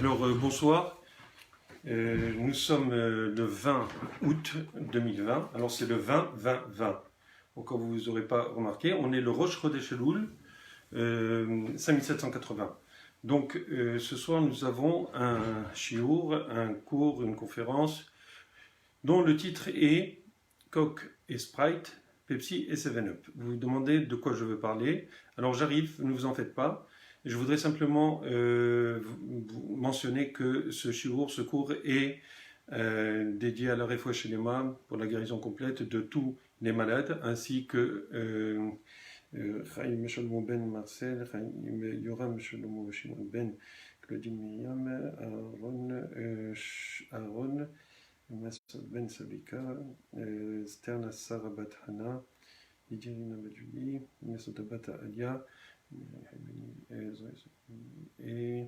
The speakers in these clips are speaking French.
Bonsoir. Nous sommes le 20 août 2020. Alors c'est le 20-20-20. Encore vous n'aurez pas remarqué, on est le Rosh Chodesh Elul 5780. Donc ce soir nous avons un shiur, un cours, une conférence dont le titre est Coke et Sprite, Pepsi et 7-Up. Vous vous demandez de quoi je veux parler. Alors j'arrive, ne vous en faites pas. Je voudrais simplement vous mentionner que ce cours est dédié à la Refoua Shelema pour la guérison complète de tous les malades, ainsi que Chaim Shlomo Ben Marcel, Yoram Shlomo Shimon Ben, Claudine Myriam, Aaron Massoud Ben Sabika, Sterna Sarah Bat Hana, Lidirina Badjuli, Massoud Bat Alia, et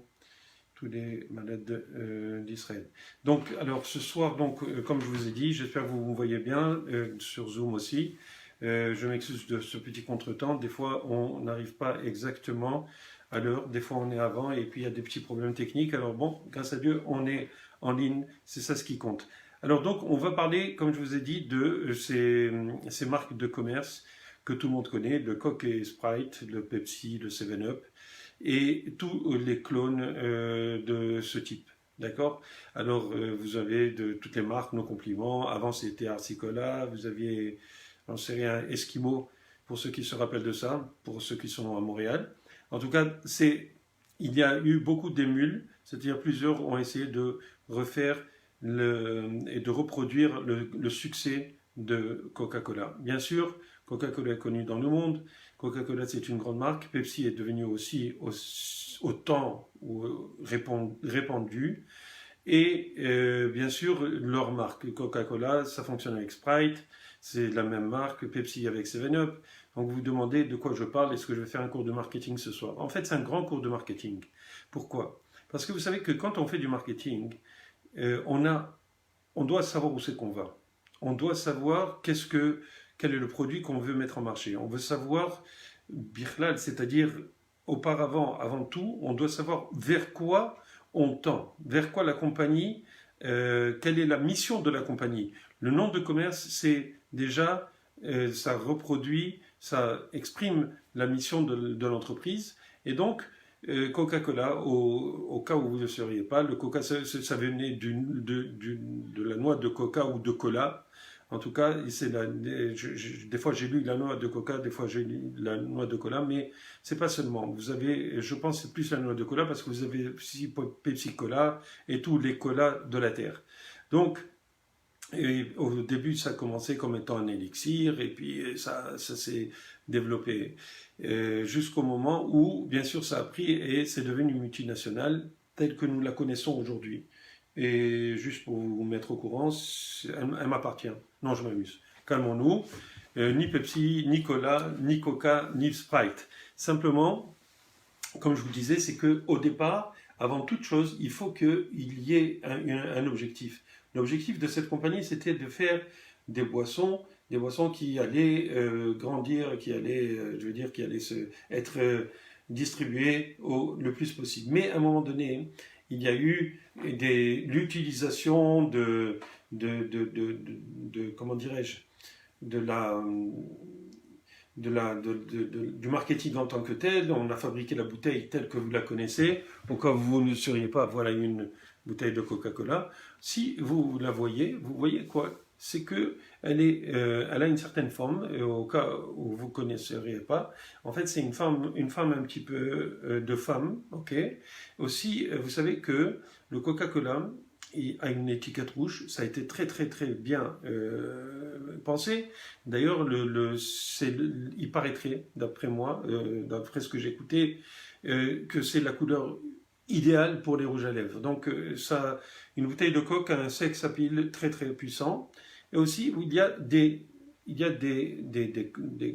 tous les malades d'Israël. Donc, alors ce soir, comme je vous ai dit, j'espère que vous me voyez bien sur Zoom aussi. Je m'excuse de ce petit contretemps. Des fois, on n'arrive pas exactement à l'heure. Des fois, on est avant et puis il y a des petits problèmes techniques. Alors bon, grâce à Dieu, on est en ligne. C'est ça ce qui compte. Alors donc, on va parler, comme je vous ai dit, de ces marques de commerce que tout le monde connaît, le Coke et Sprite, le Pepsi, le 7-Up, et tous les clones de ce type. D'accord? Alors, vous avez de toutes les marques, nos compliments. Avant, c'était Arsicola, vous aviez, j'en sais rien, Eskimo, pour ceux qui se rappellent de ça, pour ceux qui sont à Montréal. En tout cas, il y a eu beaucoup d'émules, c'est-à-dire plusieurs ont essayé de refaire et de reproduire le succès de Coca-Cola. Bien sûr, Coca-Cola est connu dans le monde. Coca-Cola, c'est une grande marque. Pepsi est devenu aussi autant répandu. Et bien sûr, leur marque, Coca-Cola, ça fonctionne avec Sprite. C'est la même marque, Pepsi avec 7-Up. Donc vous vous demandez de quoi je parle. Est-ce que je vais faire un cours de marketing ce soir? En fait, c'est un grand cours de marketing. Pourquoi? Parce que vous savez que quand on fait du marketing, on doit savoir où c'est qu'on va. On doit savoir quel est le produit qu'on veut mettre en marché. On veut savoir, Birlal, c'est-à-dire auparavant, avant tout, on doit savoir vers quoi on tend, vers quoi la compagnie, quelle est la mission de la compagnie. Le nom de commerce, c'est déjà, ça reproduit, ça exprime la mission de l'entreprise. Et donc, Coca-Cola, au cas où vous ne sauriez pas, le Coca, ça venait de la noix de coca ou de cola. En tout cas, des fois j'ai lu la noix de coca, des fois j'ai lu la noix de cola, mais c'est pas seulement. Vous avez, je pense, c'est plus la noix de cola parce que vous avez aussi Pepsi Cola et tous les colas de la terre. Donc, au début, ça a commencé comme étant un élixir, et puis ça s'est développé jusqu'au moment où, bien sûr, ça a pris et c'est devenu une multinationale telle que nous la connaissons aujourd'hui. Et juste pour vous mettre au courant, elle m'appartient. Non, je m'amuse. Calmons-nous. Ni Pepsi, ni Cola, ni Coca, ni Sprite. Simplement, comme je vous disais, c'est qu'au départ, avant toute chose, il faut qu'il y ait un objectif. L'objectif de cette compagnie, c'était de faire des boissons qui allaient grandir, qui allaient être distribuées le plus possible. Mais à un moment donné, il y a eu l'utilisation comment dirais-je, du marketing en tant que tel. On a fabriqué la bouteille telle que vous la connaissez. Au cas où vous ne sauriez pas, voilà une bouteille de Coca-Cola. Si vous la voyez, vous voyez quoi? C'est que elle a une certaine forme. Au cas où vous ne connaisseriez pas, en fait, c'est une forme un petit peu de femme, ok. Aussi, vous savez que le Coca-Cola a une étiquette rouge. Ça a été très très très bien pensé. D'ailleurs, il paraîtrait, d'après moi, d'après ce que j'ai écouté, que c'est la couleur idéale pour les rouges à lèvres. Donc, une bouteille de coke a un sex appeal très très puissant. Et aussi, il y a des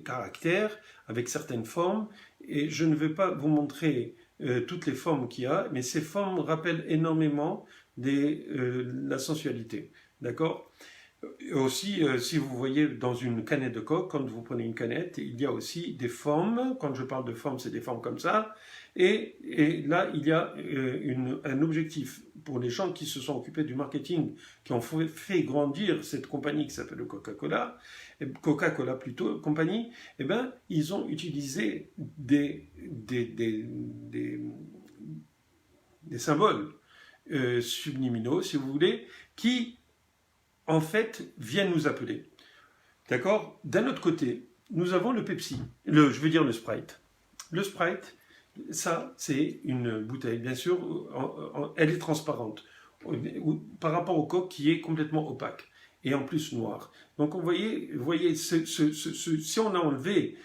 caractères avec certaines formes. Et je ne vais pas vous montrer toutes les formes qu'il y a, mais ces formes rappellent énormément la sensualité. D'accord? Aussi, si vous voyez dans une canette de coke, quand vous prenez une canette, il y a aussi des formes. Quand je parle de formes, c'est des formes comme ça. Et là, il y a un objectif pour les gens qui se sont occupés du marketing, qui ont fait grandir cette compagnie qui s'appelle Coca-Cola, Coca-Cola plutôt, compagnie, eh ben, ils ont utilisé des symboles subliminaux, si vous voulez, qui en fait, viennent nous appeler. D'accord? D'un autre côté, nous avons le Pepsi, je veux dire le Sprite. Le Sprite, ça, c'est une bouteille, bien sûr, elle est transparente, par rapport au Coke qui est complètement opaque, et en plus noir. Donc, vous voyez si on a enlevé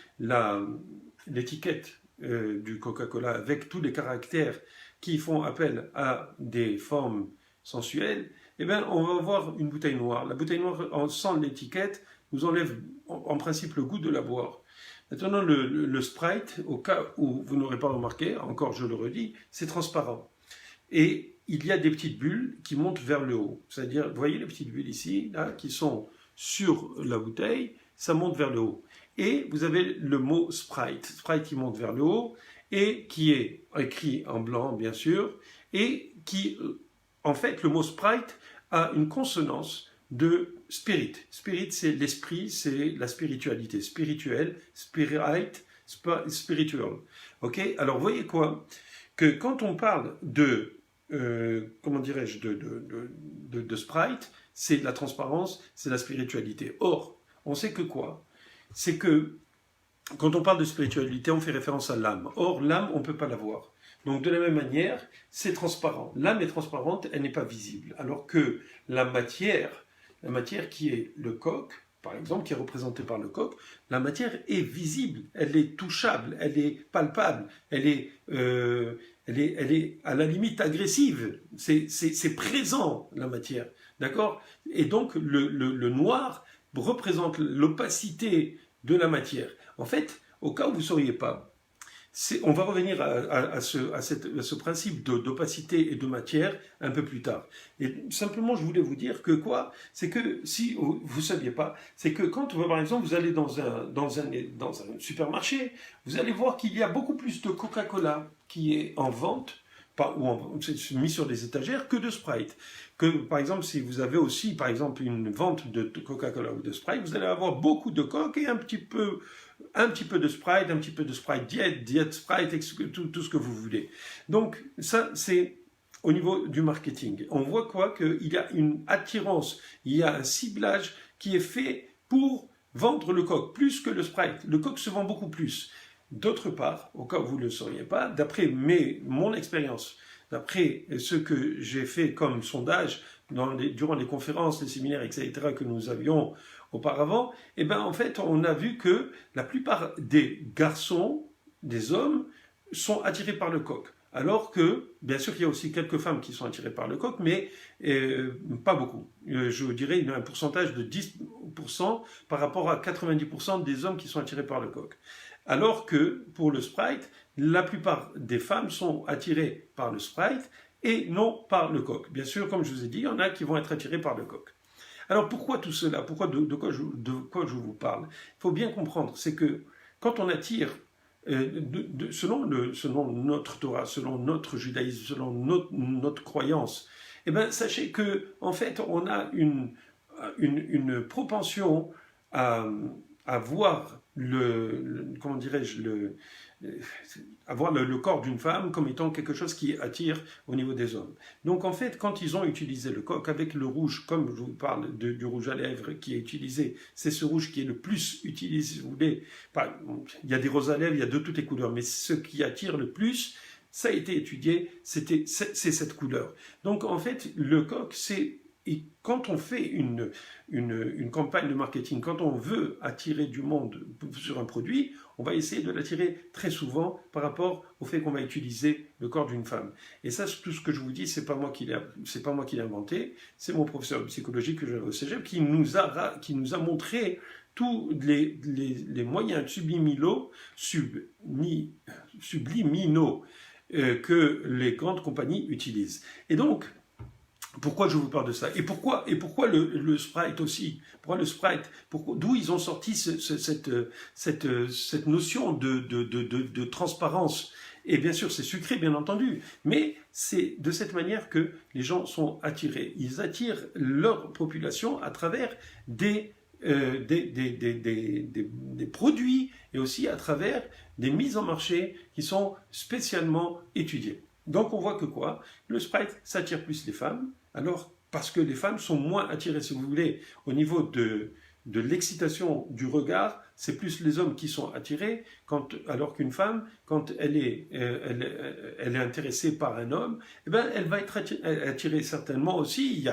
l'étiquette du Coca-Cola avec tous les caractères qui font appel à des formes sensuelles, eh bien, on va avoir une bouteille noire. La bouteille noire, sans l'étiquette, nous enlève en principe le goût de la boire. Maintenant, le Sprite, au cas où vous n'aurez pas remarqué, encore je le redis, c'est transparent. Et il y a des petites bulles qui montent vers le haut. C'est-à-dire, vous voyez les petites bulles ici, là, qui sont sur la bouteille, ça monte vers le haut. Et vous avez le mot Sprite, Sprite qui monte vers le haut, et qui est écrit en blanc, bien sûr, et qui, en fait, le mot Sprite a une consonance de spirit. Spirit, c'est l'esprit, c'est la spiritualité. Spirituel, spirit, spiritual. Ok? Alors, vous voyez quoi? Que quand on parle de, comment dirais-je, de Sprite, c'est la transparence, c'est la spiritualité. Or, on sait que quoi? C'est que quand on parle de spiritualité, on fait référence à l'âme. Or, l'âme, on ne peut pas la voir. Donc, de la même manière, c'est transparent. L'âme est transparente, elle n'est pas visible. Alors que la matière qui est le coq, par exemple, qui est représentée par le coq, la matière est visible, elle est touchable, elle est palpable, elle est à la limite agressive. C'est présent, la matière. D'accord? Et donc, le noir représente l'opacité de la matière. En fait, au cas où vous ne sauriez pas, on va revenir à ce principe d'opacité et de matière un peu plus tard. Et simplement, je voulais vous dire que quoi? C'est que, si vous ne saviez pas, c'est que quand, par exemple, vous allez dans un supermarché, vous allez voir qu'il y a beaucoup plus de Coca-Cola qui est en vente, c'est mis sur les étagères, que de Sprite. Que, par exemple, si vous avez aussi, par exemple, une vente de Coca-Cola ou de Sprite, vous allez avoir beaucoup de Coke et un petit peu de Sprite, un petit peu de Sprite Diet Sprite, tout ce que vous voulez. Donc, ça, c'est au niveau du marketing. On voit quoi? Qu'il y a une attirance, il y a un ciblage qui est fait pour vendre le Coke, plus que le Sprite. Le Coke se vend beaucoup plus. D'autre part, au cas où vous ne le sauriez pas, d'après mon expérience, d'après ce que j'ai fait comme sondage durant les conférences, les séminaires, etc., que nous avions auparavant, eh ben, en fait, on a vu que la plupart des garçons, des hommes, sont attirés par le coq. Alors que, bien sûr qu'il y a aussi quelques femmes qui sont attirées par le coq, mais pas beaucoup. Je dirais qu'il y a un pourcentage de 10% par rapport à 90% des hommes qui sont attirés par le coq. Alors que, pour le Sprite, la plupart des femmes sont attirées par le Sprite et non par le coq. Bien sûr, comme je vous ai dit, il y en a qui vont être attirés par le coq. Alors pourquoi tout cela? Pourquoi de quoi je vous parle? Il faut bien comprendre, c'est que quand on attire, selon notre Torah, selon notre judaïsme, selon notre croyance, eh bien, sachez que en fait, on a une propension à voir comment dirais-je, avoir le corps d'une femme comme étant quelque chose qui attire au niveau des hommes. Donc en fait, quand ils ont utilisé le coq avec le rouge, comme je vous parle du rouge à lèvres qui est utilisé, c'est ce rouge qui est le plus utilisé, si vous voulez. Il y a des roses à lèvres, il y a de toutes les couleurs, mais ce qui attire le plus, ça a été étudié, c'est cette couleur. Donc en fait, le coq, et quand on fait une campagne de marketing, quand on veut attirer du monde sur un produit, on va essayer de l'attirer très souvent par rapport au fait qu'on va utiliser le corps d'une femme. Et ça, tout ce que je vous dis, c'est pas moi qui l'ai inventé, c'est mon professeur de psychologie que j'avais au Cégep qui nous a montré tous les moyens subliminaux que les grandes compagnies utilisent. Et donc, Pourquoi je vous parle de ça? Et pourquoi le Sprite aussi? Pourquoi le Sprite? D'où ils ont sorti cette notion de transparence? Et bien sûr, c'est sucré, bien entendu, mais c'est de cette manière que les gens sont attirés. Ils attirent leur population à travers des produits et aussi à travers des mises en marché qui sont spécialement étudiées. Donc on voit que quoi? Le Sprite, ça attire plus les femmes, alors parce que les femmes sont moins attirées, si vous voulez, au niveau de l'excitation du regard, c'est plus les hommes qui sont attirés, alors qu'une femme, quand elle est intéressée par un homme, eh ben, elle va être attirée certainement aussi.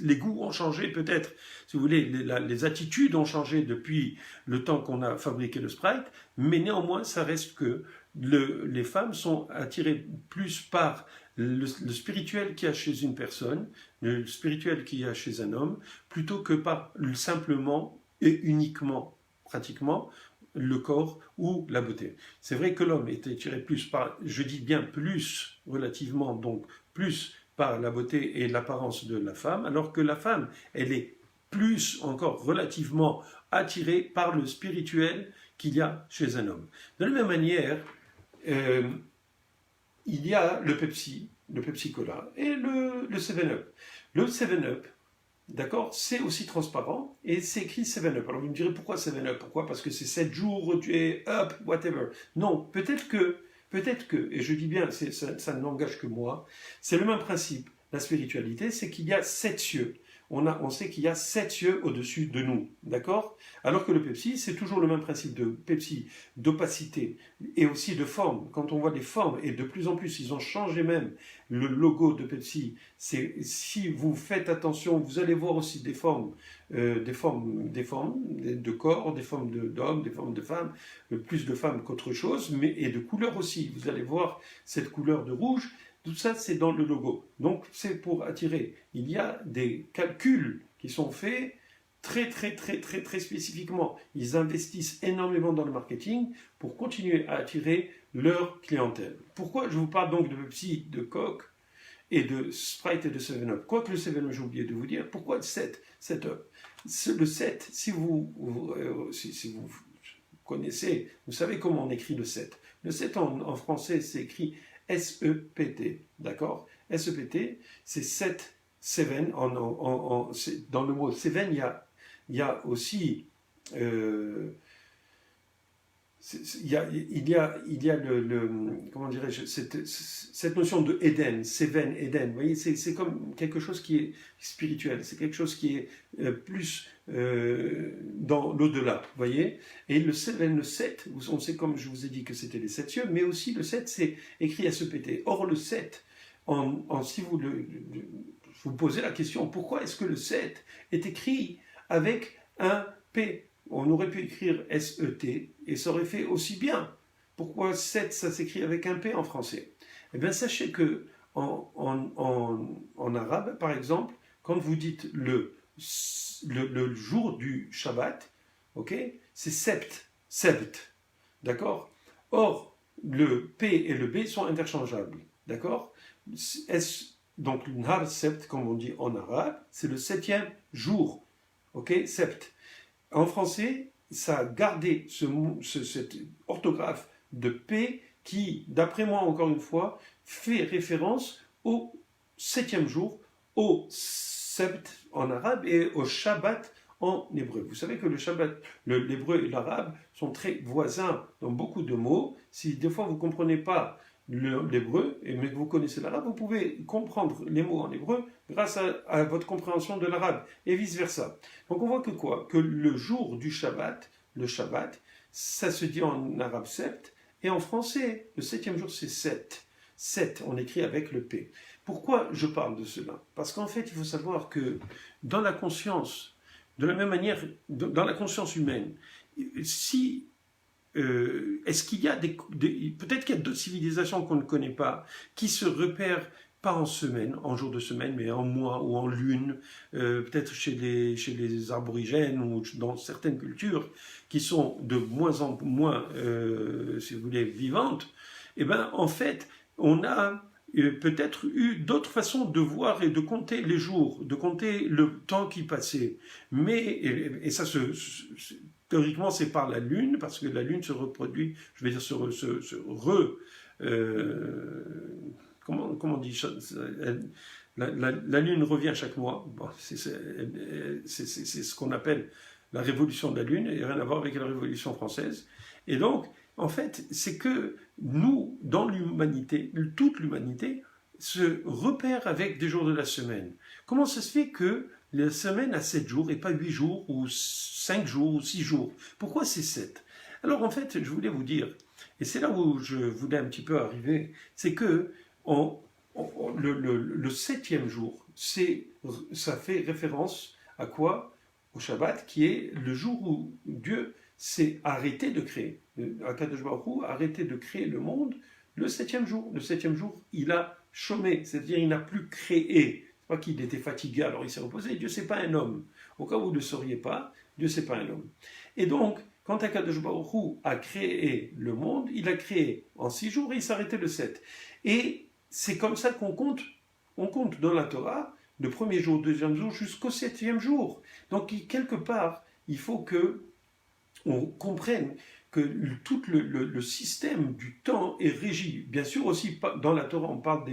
Les goûts ont changé peut-être, si vous voulez, les attitudes ont changé depuis le temps qu'on a fabriqué le Sprite, mais néanmoins, ça reste que les femmes sont attirées plus par le spirituel qu'il y a chez une personne, le spirituel qu'il y a chez un homme, plutôt que par simplement et uniquement, pratiquement, le corps ou la beauté. C'est vrai que l'homme est attiré plus par, je dis bien plus, relativement, donc plus par la beauté et l'apparence de la femme, alors que la femme, elle est plus encore relativement attirée par le spirituel qu'il y a chez un homme. De la même manière, il y a le Pepsi Cola et le 7-Up. Le 7-Up, d'accord, c'est aussi transparent et c'est écrit 7-Up. Alors vous me direz pourquoi 7-Up? Pourquoi? Parce que c'est 7 jours, tu es up, whatever. Non, peut-être que, et je dis bien, ça n'engage que moi, c'est le même principe. La spiritualité, c'est qu'il y a 7 cieux. On sait qu'il y a 7 cieux au-dessus de nous, d'accord? Alors que le Pepsi, c'est toujours le même principe de Pepsi, d'opacité et aussi de forme. Quand on voit des formes, et de plus en plus, ils ont changé même le logo de Pepsi. Si vous faites attention, vous allez voir aussi des formes de corps, des formes d'hommes, des formes de femmes, plus de femmes qu'autre chose, et de couleurs aussi. Vous allez voir cette couleur de rouge. Tout ça, c'est dans le logo. Donc, c'est pour attirer. Il y a des calculs qui sont faits très spécifiquement. Ils investissent énormément dans le marketing pour continuer à attirer leur clientèle. Pourquoi je vous parle donc de Pepsi, de Coke et de Sprite et de 7-Up? Quoique le 7-Up, j'ai oublié de vous dire. Pourquoi le 7-Up? Le 7, si vous connaissez, vous savez comment on écrit le 7. Le 7 en français, c'est écrit S-E-P-T, d'accord? S-E-P-T, c'est 7, dans le mot 7, il y a aussi, il y a comment dirais-je, cette notion de Éden, Seven, Éden, vous voyez, c'est comme quelque chose qui est spirituel, c'est quelque chose qui est plus dans l'au-delà, vous voyez. Et le 7, on sait comme je vous ai dit que c'était les 7 cieux, mais aussi le 7, c'est écrit S-E-P-T. Or le 7, si vous posez la question, pourquoi est-ce que le 7 est écrit avec un P? On aurait pu écrire S-E-T et ça aurait fait aussi bien. Pourquoi 7, ça s'écrit avec un P en français? Eh bien, sachez que en arabe, par exemple, quand vous dites le jour du Shabbat, ok, c'est sept, d'accord? Or, le P et le B sont interchangeables, d'accord? Donc, Nahar Sept, comme on dit en arabe, c'est le 7e jour, ok, sept. En français, ça a gardé cette orthographe de P qui, d'après moi, encore une fois, fait référence au 7e jour, au Sept en arabe et au Shabbat en hébreu. Vous savez que le Shabbat, l'hébreu et l'arabe sont très voisins dans beaucoup de mots. Si des fois vous ne comprenez pas l'hébreu, mais que vous connaissez l'arabe, vous pouvez comprendre les mots en hébreu grâce à votre compréhension de l'arabe, et vice-versa. Donc on voit que quoi? Que le jour du Shabbat, le Shabbat, ça se dit en arabe sept, et en français, le 7e jour c'est sept. 7, on écrit avec le P. Pourquoi je parle de cela? Parce qu'en fait, il faut savoir que dans la conscience, de la même manière, dans la conscience humaine, est-ce qu'il y a peut-être qu'il y a d'autres civilisations qu'on ne connaît pas, qui se repèrent pas en semaine, en jour de semaine, mais en mois ou en lune, peut-être chez les aborigènes ou dans certaines cultures qui sont de moins en moins, si vous voulez, vivantes. Eh bien, en fait, on a peut-être eu d'autres façons de voir et de compter les jours, de compter le temps qui passait. Mais, et ça, théoriquement, c'est par la Lune, parce que la Lune se reproduit, je vais dire, comment on dit, la Lune revient chaque mois. Bon, c'est ce qu'on appelle la révolution de la Lune, et rien à voir avec la Révolution française. Et donc, en fait, c'est que nous, dans l'humanité, toute l'humanité, se repère avec des jours de la semaine. Comment ça se fait que la semaine a 7 jours et pas 8 jours, ou 5 jours, ou 6 jours? Pourquoi c'est 7? Alors en fait, je voulais vous dire, et c'est là où je voulais un petit peu arriver, c'est que le 7e jour, ça fait référence à quoi? Au Shabbat, qui est le jour où Dieu s'est arrêté de créer. Akadosh Baruch Hu a arrêté de créer le monde le 7e jour. Le 7e jour, il a chômé, c'est-à-dire il n'a plus créé. C'est pas qu'il était fatigué, alors il s'est reposé. Dieu, c'est pas un homme. Au cas où vous ne le sauriez pas, Dieu, c'est pas un homme. Et donc, quand Akadosh Baruch Hu a créé le monde, il a créé en 6 jours et il s'est arrêté le 7. Et c'est comme ça qu'on compte. On compte dans la Torah le premier jour, deuxième jour, jusqu'au 7e jour. Donc, quelque part, il faut que on comprenne que tout le système du temps est régi. Bien sûr aussi, dans la Torah, on parle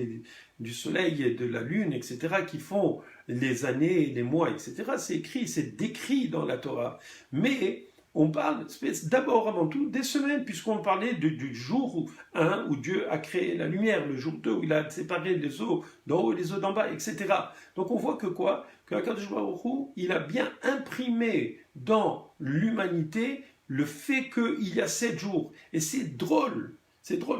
du soleil et de la lune, etc., qui font les années, les mois, etc. C'est écrit, c'est décrit dans la Torah. Mais on parle d'abord, avant tout, des semaines, puisqu'on parlait du jour 1 où Dieu a créé la lumière, le jour 2 où il a séparé les eaux d'en haut et les eaux d'en bas, etc. Donc on voit que quoi? Que Akadosh Baruch Hu, il a bien imprimé dans l'humanité le fait qu'il y a 7 jours. Et c'est drôle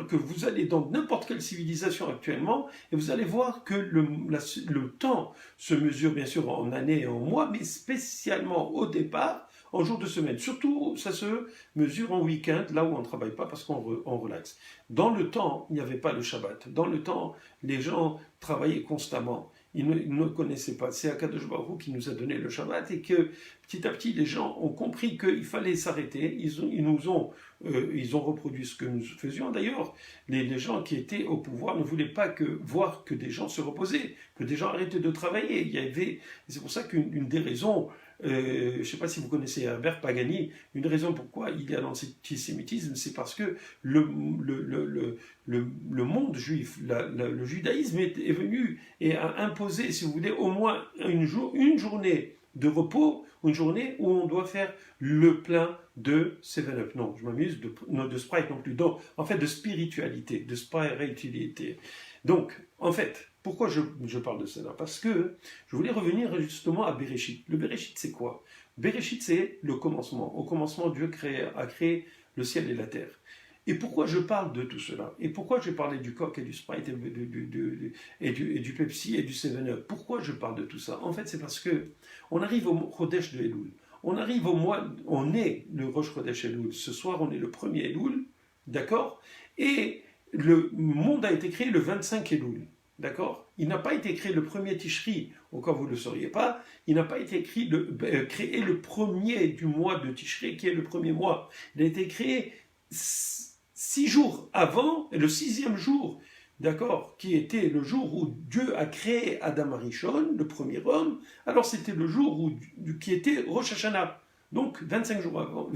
que vous allez dans n'importe quelle civilisation actuellement et vous allez voir que le temps se mesure bien sûr en années et en mois, mais spécialement au départ en jours de semaine. Surtout, ça se mesure en week-end, là où on ne travaille pas parce qu'on relaxe. Dans le temps, il n'y avait pas le Shabbat. Dans le temps, les gens travaillaient constamment. Ils ne connaissaient pas. C'est Akadosh Baruch Hu qui nous a donné le Shabbat et que petit à petit, les gens ont compris qu'il fallait s'arrêter. Ils ont reproduit ce que nous faisions. D'ailleurs, les gens qui étaient au pouvoir ne voulaient pas voir que des gens se reposaient, que des gens arrêtaient de travailler. C'est pour ça qu'une des raisons, je ne sais pas si vous connaissez Herbert Pagani, une raison pourquoi il y a l'antisémitisme, c'est parce que le monde juif, le judaïsme est venu et a imposé, si vous voulez, au moins une journée de repos, une journée où on doit faire le plein de 7-Up. Non, je m'amuse, de Sprite non plus. Donc, en fait, de spiritualité, de spiritualité. Donc, en fait, pourquoi je parle de cela? Parce que je voulais revenir justement à Bereshit. Le Bereshit, c'est quoi? Bereshit, c'est le commencement. Au commencement, Dieu a créé le ciel et la terre. Et pourquoi je parle de tout cela? Et pourquoi j'ai parlé du Coke et du Sprite et du Pepsi et du 7-Up? Pourquoi je parle de tout ça? En fait, c'est parce que on arrive au Chodesh de Elul. On est le Rosh Chodesh Elul. Ce soir, on est le 1er Elul, d'accord? Et le monde a été créé le 25 Elul. D'accord? Il n'a pas été créé le premier Tishri, au cas où vous ne le sauriez pas, il n'a pas été créé le premier du mois de Tishri, qui est le premier mois. Il a été créé 6 jours avant, et le 6e jour, d'accord, qui était le jour où Dieu a créé Adam Arishon, le premier homme, alors c'était le jour qui était Rosh Hashanah. Donc 25 jours avant,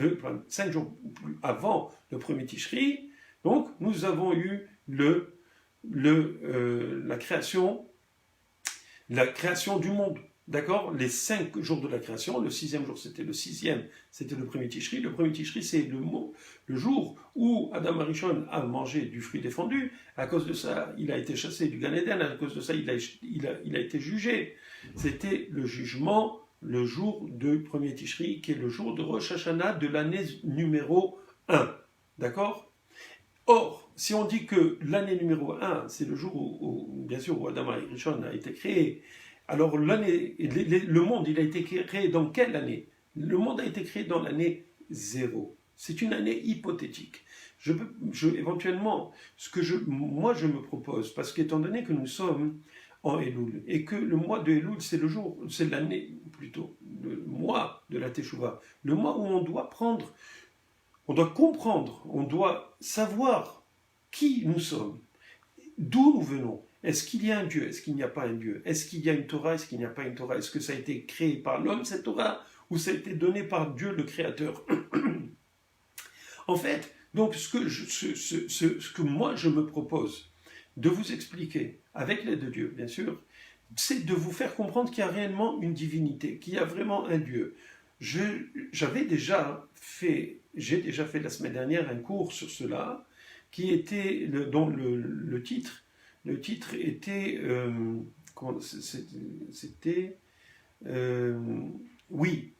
5 jours avant le premier Tishri, donc nous avons eu la création du monde. D'accord? Les 5 jours de la création, le 6e jour c'était le 6e, c'était le premier Tishri. Le premier Tishri, c'est le jour où Adam Arishon a mangé du fruit défendu. À cause de ça, il a été chassé du Gan Eden. À cause de ça, il a été jugé. C'était le jugement, le jour de premier Tishri, qui est le jour de Rosh Hashanah de l'année numéro 1. D'accord? Or, si on dit que l'année numéro 1, c'est le jour où bien sûr, où Adam Arishon a été créé, alors le monde, il a été créé dans quelle année? Le monde a été créé dans l'année 0. C'est une année hypothétique. Éventuellement, moi je me propose, parce qu'étant donné que nous sommes en Elul, et que le mois de Elul, c'est l'année, plutôt, le mois de la Teshuvah, le mois où on doit comprendre, on doit savoir qui nous sommes, d'où nous venons, Est-ce qu'il y a un Dieu? Est-ce qu'il n'y a pas un Dieu? Est-ce qu'il y a une Torah? Est-ce qu'il n'y a pas une Torah? Est-ce que ça a été créé par l'homme, cette Torah? Ou ça a été donné par Dieu, le Créateur? En fait, donc ce que moi je me propose de vous expliquer, avec l'aide de Dieu, bien sûr, c'est de vous faire comprendre qu'il y a réellement une divinité, qu'il y a vraiment un Dieu. J'ai déjà fait la semaine dernière un cours sur cela, qui était dont le titre était c'était oui,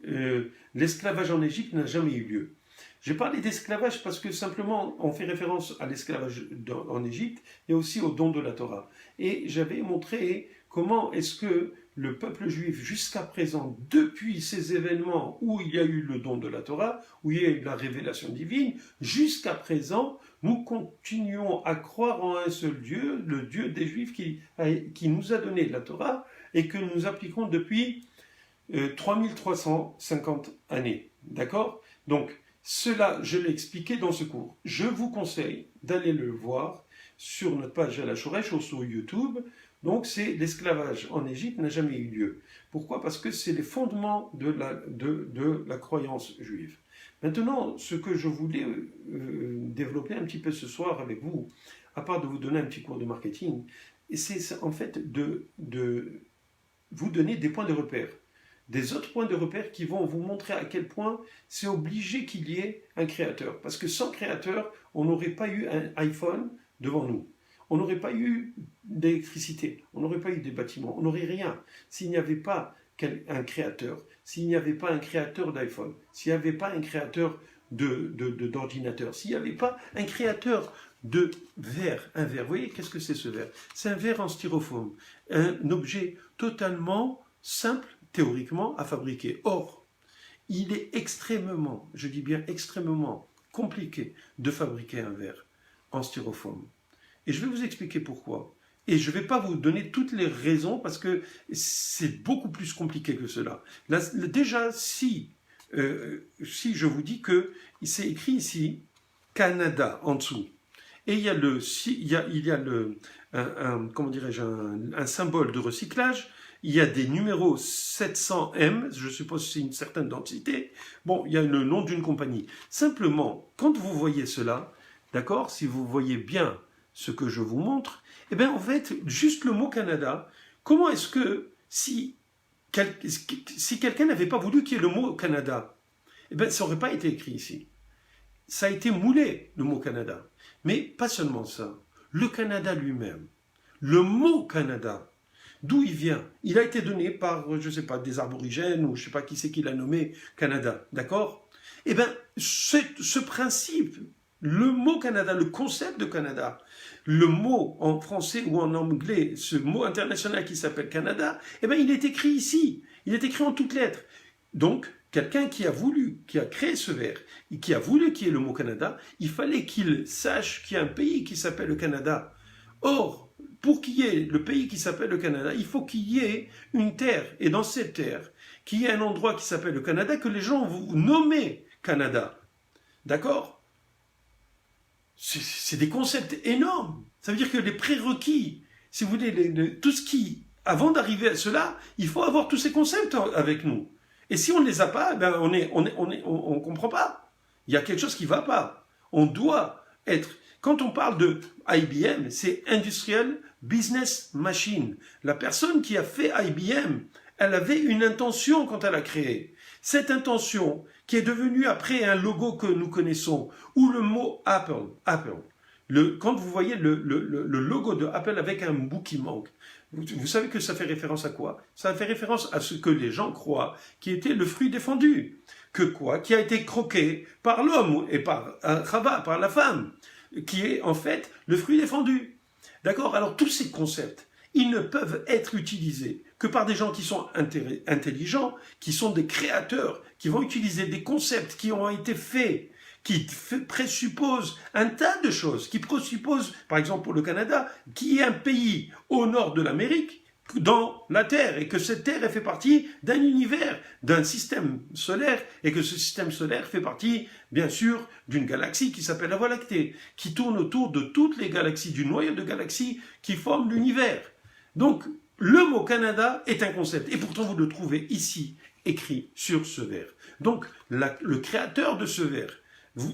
l'esclavage en Égypte n'a jamais eu lieu. J'ai parlé d'esclavage parce que simplement on fait référence à l'esclavage en Égypte et aussi au don de la Torah. Et j'avais montré comment est-ce que le peuple juif jusqu'à présent, depuis ces événements où il y a eu le don de la Torah, où il y a eu la révélation divine, jusqu'à présent, nous continuons à croire en un seul Dieu, le Dieu des Juifs qui nous a donné la Torah et que nous appliquons depuis 3350 années. D'accord? Donc, cela, je l'ai expliqué dans ce cours. Je vous conseille d'aller le voir sur notre page à la Shoresh ou sur YouTube. Donc, c'est l'esclavage en Égypte n'a jamais eu lieu. Pourquoi? Parce que c'est les fondements de la croyance juive. Maintenant, ce que je voulais développer un petit peu ce soir avec vous, à part de vous donner un petit cours de marketing, c'est en fait de vous donner des points de repère. Des autres points de repère qui vont vous montrer à quel point c'est obligé qu'il y ait un créateur. Parce que sans créateur, on n'aurait pas eu un iPhone devant nous. On n'aurait pas eu d'électricité, on n'aurait pas eu des bâtiments, on n'aurait rien. S'il n'y avait pas un créateur, s'il n'y avait pas un créateur d'iPhone, s'il n'y avait pas un créateur d'ordinateur, s'il n'y avait pas un créateur de verre, un verre. Vous voyez, qu'est-ce que c'est ce verre? C'est un verre en styrofoam, un objet totalement simple, théoriquement, à fabriquer. Or, il est extrêmement, je dis bien extrêmement compliqué de fabriquer un verre en styrofoam. Et je vais vous expliquer pourquoi. Et je ne vais pas vous donner toutes les raisons parce que c'est beaucoup plus compliqué que cela. Là, déjà, si je vous dis que c'est écrit ici Canada en dessous, et il y a comment dirais-je, un symbole de recyclage, il y a des numéros 700M, je suppose que c'est une certaine densité, bon, il y a le nom d'une compagnie. Simplement, quand vous voyez cela, d'accord, si vous voyez bien ce que je vous montre, eh bien en fait, juste le mot Canada, comment est-ce que si quelqu'un n'avait pas voulu qu'il y ait le mot Canada, eh bien ça n'aurait pas été écrit ici. Ça a été moulé, le mot Canada. Mais pas seulement ça, le Canada lui-même, le mot Canada, d'où il vient? Il a été donné par, je ne sais pas, des aborigènes ou je ne sais pas qui c'est qui l'a nommé Canada, d'accord? Eh bien, ce principe, le mot Canada, le concept de Canada, le mot en français ou en anglais, ce mot international qui s'appelle Canada, eh bien, il est écrit ici. Il est écrit en toutes lettres. Donc, quelqu'un qui a créé ce verre, et qui a voulu qu'il y ait le mot Canada, il fallait qu'il sache qu'il y a un pays qui s'appelle le Canada. Or, pour qu'il y ait le pays qui s'appelle le Canada, il faut qu'il y ait une terre. Et dans cette terre, qu'il y ait un endroit qui s'appelle le Canada, que les gens vont nommer Canada. D'accord? C'est des concepts énormes. Ça veut dire que les prérequis, si vous voulez, tout ce qui, avant d'arriver à cela, il faut avoir tous ces concepts avec nous. Et si on ne les a pas, ben on comprend pas. Il y a quelque chose qui ne va pas. On doit être... Quand on parle de IBM, c'est Industrial Business Machine. La personne qui a fait IBM, elle avait une intention quand elle a créé. Cette intention, qui est devenue après un logo que nous connaissons, ou le mot Apple. Quand vous voyez le logo de Apple avec un bout qui manque, vous savez que ça fait référence à quoi? Ça fait référence à ce que les gens croient qui était le fruit défendu. Que quoi? Qui a été croqué par l'homme et par Chava, par la femme, qui est en fait le fruit défendu. D'accord? Alors tous ces concepts, ils ne peuvent être utilisés que par des gens qui sont intelligents, qui sont des créateurs, qui vont utiliser des concepts qui ont été faits, qui présupposent un tas de choses, qui présupposent, par exemple pour le Canada, qui est un pays au nord de l'Amérique, dans la Terre, et que cette Terre elle fait partie d'un univers, d'un système solaire, et que ce système solaire fait partie, bien sûr, d'une galaxie qui s'appelle la Voie lactée, qui tourne autour de toutes les galaxies, du noyau de galaxies qui forment l'univers. Donc, le mot Canada est un concept, et pourtant vous le trouvez ici, écrit sur ce verre. Donc, le créateur de ce verre,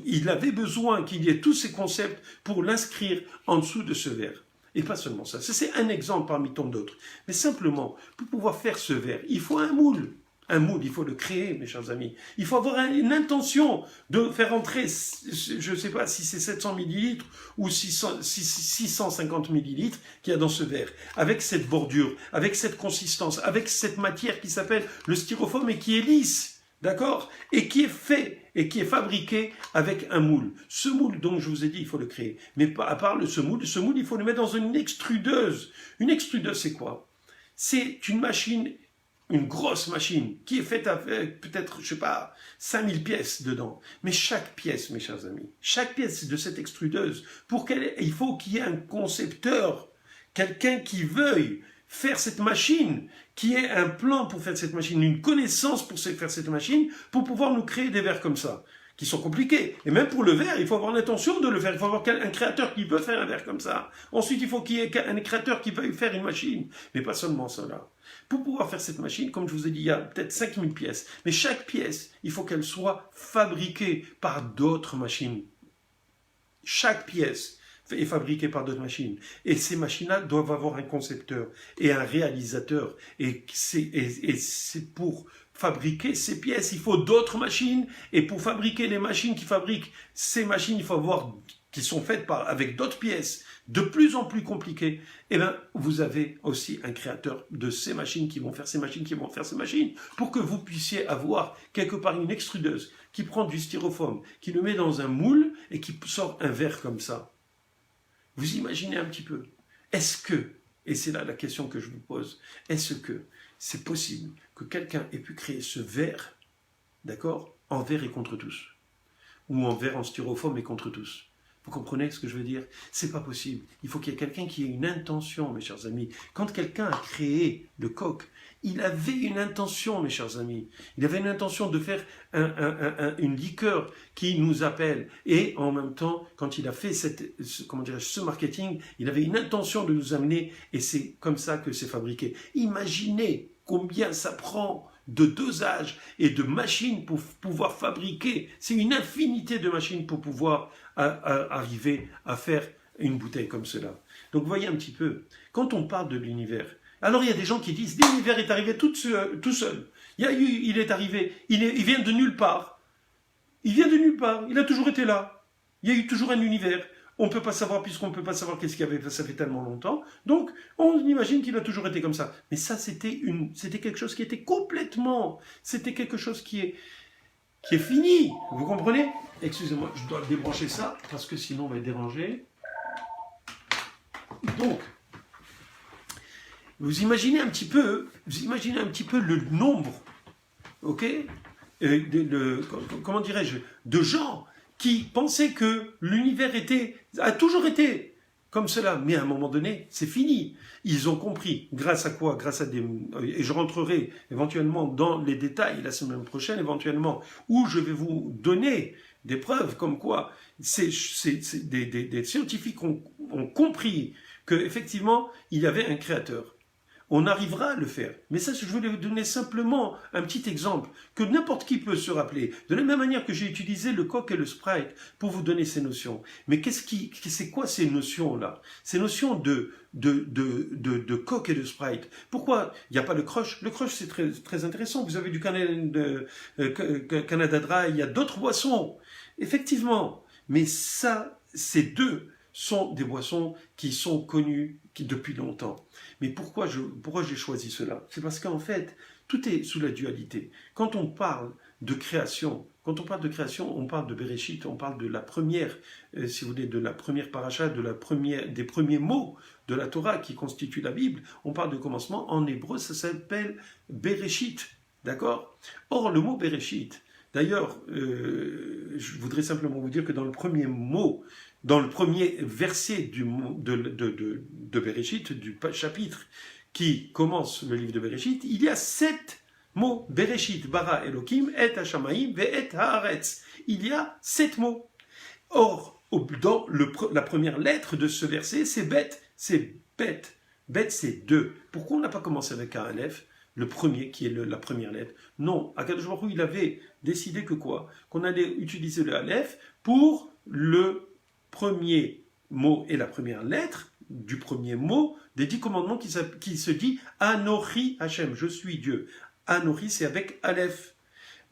il avait besoin qu'il y ait tous ces concepts pour l'inscrire en dessous de ce verre. Et pas seulement ça. C'est un exemple parmi tant d'autres. Mais simplement, pour pouvoir faire ce verre, il faut un moule. Un moule, il faut le créer, mes chers amis. Il faut avoir une intention de faire entrer, je ne sais pas si c'est 700 millilitres ou 650 millilitres qu'il y a dans ce verre, avec cette bordure, avec cette consistance, avec cette matière qui s'appelle le styrofoam et qui est lisse. D'accord? Et qui est fait, et qui est fabriqué avec un moule. Ce moule, donc, je vous ai dit, il faut le créer. Mais à part ce moule, il faut le mettre dans une extrudeuse. Une extrudeuse, c'est quoi? C'est une machine, une grosse machine, qui est faite avec peut-être, je sais pas, 5000 pièces dedans. Mais chaque pièce, mes chers amis, chaque pièce de cette extrudeuse, il faut qu'il y ait un concepteur, quelqu'un qui veuille faire cette machine, qui ait un plan pour faire cette machine, une connaissance pour faire cette machine, pour pouvoir nous créer des verres comme ça, qui sont compliqués. Et même pour le verre, il faut avoir l'intention de le faire. Il faut avoir un créateur qui veut faire un verre comme ça. Ensuite, il faut qu'il y ait un créateur qui veuille faire une machine. Mais pas seulement cela. Pour pouvoir faire cette machine, comme je vous ai dit, il y a peut-être 5000 pièces. Mais chaque pièce, il faut qu'elle soit fabriquée par d'autres machines. Chaque pièce est fabriquée par d'autres machines. Et ces machines-là doivent avoir un concepteur et un réalisateur. Et c'est pour fabriquer ces pièces, il faut d'autres machines. Et pour fabriquer les machines qui fabriquent ces machines, il faut avoir qui sont faites avec d'autres pièces de plus en plus compliquées. Eh bien, vous avez aussi un créateur de ces machines qui vont faire ces machines, qui vont faire ces machines, pour que vous puissiez avoir quelque part une extrudeuse qui prend du styrofoam, qui le met dans un moule et qui sort un verre comme ça. Vous imaginez un petit peu. Est-ce que, et c'est là la question que je vous pose, est-ce que c'est possible que quelqu'un ait pu créer ce verre, d'accord, en verre et contre tous, ou en verre en styrofoam et contre tous? Vous comprenez ce que je veux dire? C'est pas possible. Il faut qu'il y ait quelqu'un qui ait une intention, mes chers amis. Quand quelqu'un a créé le coq, il avait une intention, mes chers amis. Il avait une intention de faire une liqueur qui nous appelle. Et en même temps, quand il a fait ce marketing, il avait une intention de nous amener. Et c'est comme ça que c'est fabriqué. Imaginez combien ça prend de dosage et de machines pour pouvoir fabriquer. C'est une infinité de machines pour pouvoir arriver à faire une bouteille comme cela. Donc voyez un petit peu, quand on parle de l'univers, alors il y a des gens qui disent l'univers est arrivé tout seul. Il est arrivé, il vient de nulle part. Il vient de nulle part, il a toujours été là. Il y a eu toujours un univers. On ne peut pas savoir, puisqu'on ne peut pas savoir qu'est-ce qu'il y avait, ça fait tellement longtemps. Donc, on imagine qu'il a toujours été comme ça. Mais ça, c'était quelque chose qui était complètement, c'était quelque chose qui est fini. Vous comprenez? Excusez-moi, je dois débrancher ça, parce que sinon on va être dérangé. Donc, vous imaginez un petit peu le nombre, ok, comment dirais-je, de gens qui pensaient que l'univers a toujours été comme cela, mais à un moment donné, c'est fini. Ils ont compris, grâce à quoi? Grâce à et je rentrerai éventuellement dans les détails la semaine prochaine, éventuellement, où je vais vous donner des preuves comme quoi des scientifiques ont compris qu'effectivement, il y avait un créateur. On arrivera à le faire. Mais ça, je voulais vous donner simplement un petit exemple que n'importe qui peut se rappeler. De la même manière que j'ai utilisé le coq et le sprite pour vous donner ces notions. Mais c'est quoi ces notions-là? Ces notions de coq et de sprite. Pourquoi il n'y a pas le crush? Le crush, c'est très, très intéressant. Vous avez du Canada Dry, il y a d'autres boissons. Effectivement. Mais ça, ces deux sont des boissons qui sont connues depuis longtemps. Mais pourquoi j'ai choisi cela? C'est parce qu'en fait, tout est sous la dualité. Quand on parle de création, on parle de Bereshit, on parle de la première, si vous voulez, de la première paracha, des premiers mots de la Torah qui constituent la Bible. On parle de commencement. En hébreu, ça s'appelle Bereshit. D'accord? Or, le mot Bereshit, d'ailleurs, je voudrais simplement vous dire que dans le premier mot, dans le premier verset de Bereshit, du chapitre qui commence le livre de Bereshit, il y a 7 mots. Bereshit, bara Elohim, et Hashamaim, ve et haaretz. Il y a 7 mots. Or, dans la première lettre de ce verset, c'est bête. C'est bête. Bête, c'est 2. Pourquoi on n'a pas commencé avec un Aleph, le premier, qui est la première lettre? Non, Akadosh Baruch Hu, il avait décidé que quoi? Qu'on allait utiliser le Aleph pour le premier mot et la première lettre du premier mot des 10 commandements qui se dit Anochi Hashem, je suis Dieu. Anochi, c'est avec Aleph.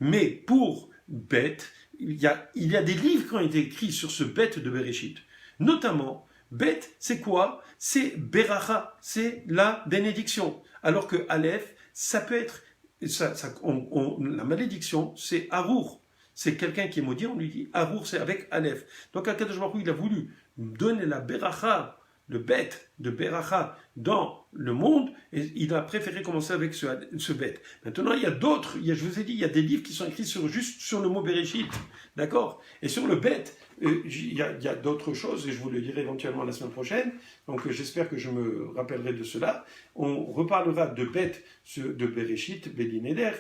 Mais pour bête, il y a des livres qui ont été écrits sur ce bête de Bereshit. Notamment, bête, c'est quoi? C'est Beracha, c'est la bénédiction. Alors que Aleph, ça peut être, la malédiction, c'est Arour. C'est quelqu'un qui est maudit, on lui dit Arour, c'est avec Aleph. Donc Akadosh Baruch Hu, il a voulu donner la Beracha, le bête de Beracha dans le monde, et il a préféré commencer avec ce bête. Maintenant, il y a d'autres, je vous ai dit, il y a des livres qui sont écrits juste sur le mot Bereshit, d'accord? Et sur le bête, il y a d'autres choses, et je vous le dirai éventuellement la semaine prochaine, donc j'espère que je me rappellerai de cela. On reparlera de bête de Bereshit, Beli Neder,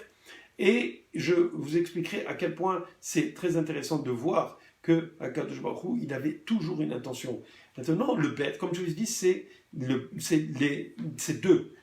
et je vous expliquerai à quel point c'est très intéressant de voir que Akadosh Baruch Hu, il avait toujours une intention. Maintenant, le bête, comme je vous ai dit, c'est 2.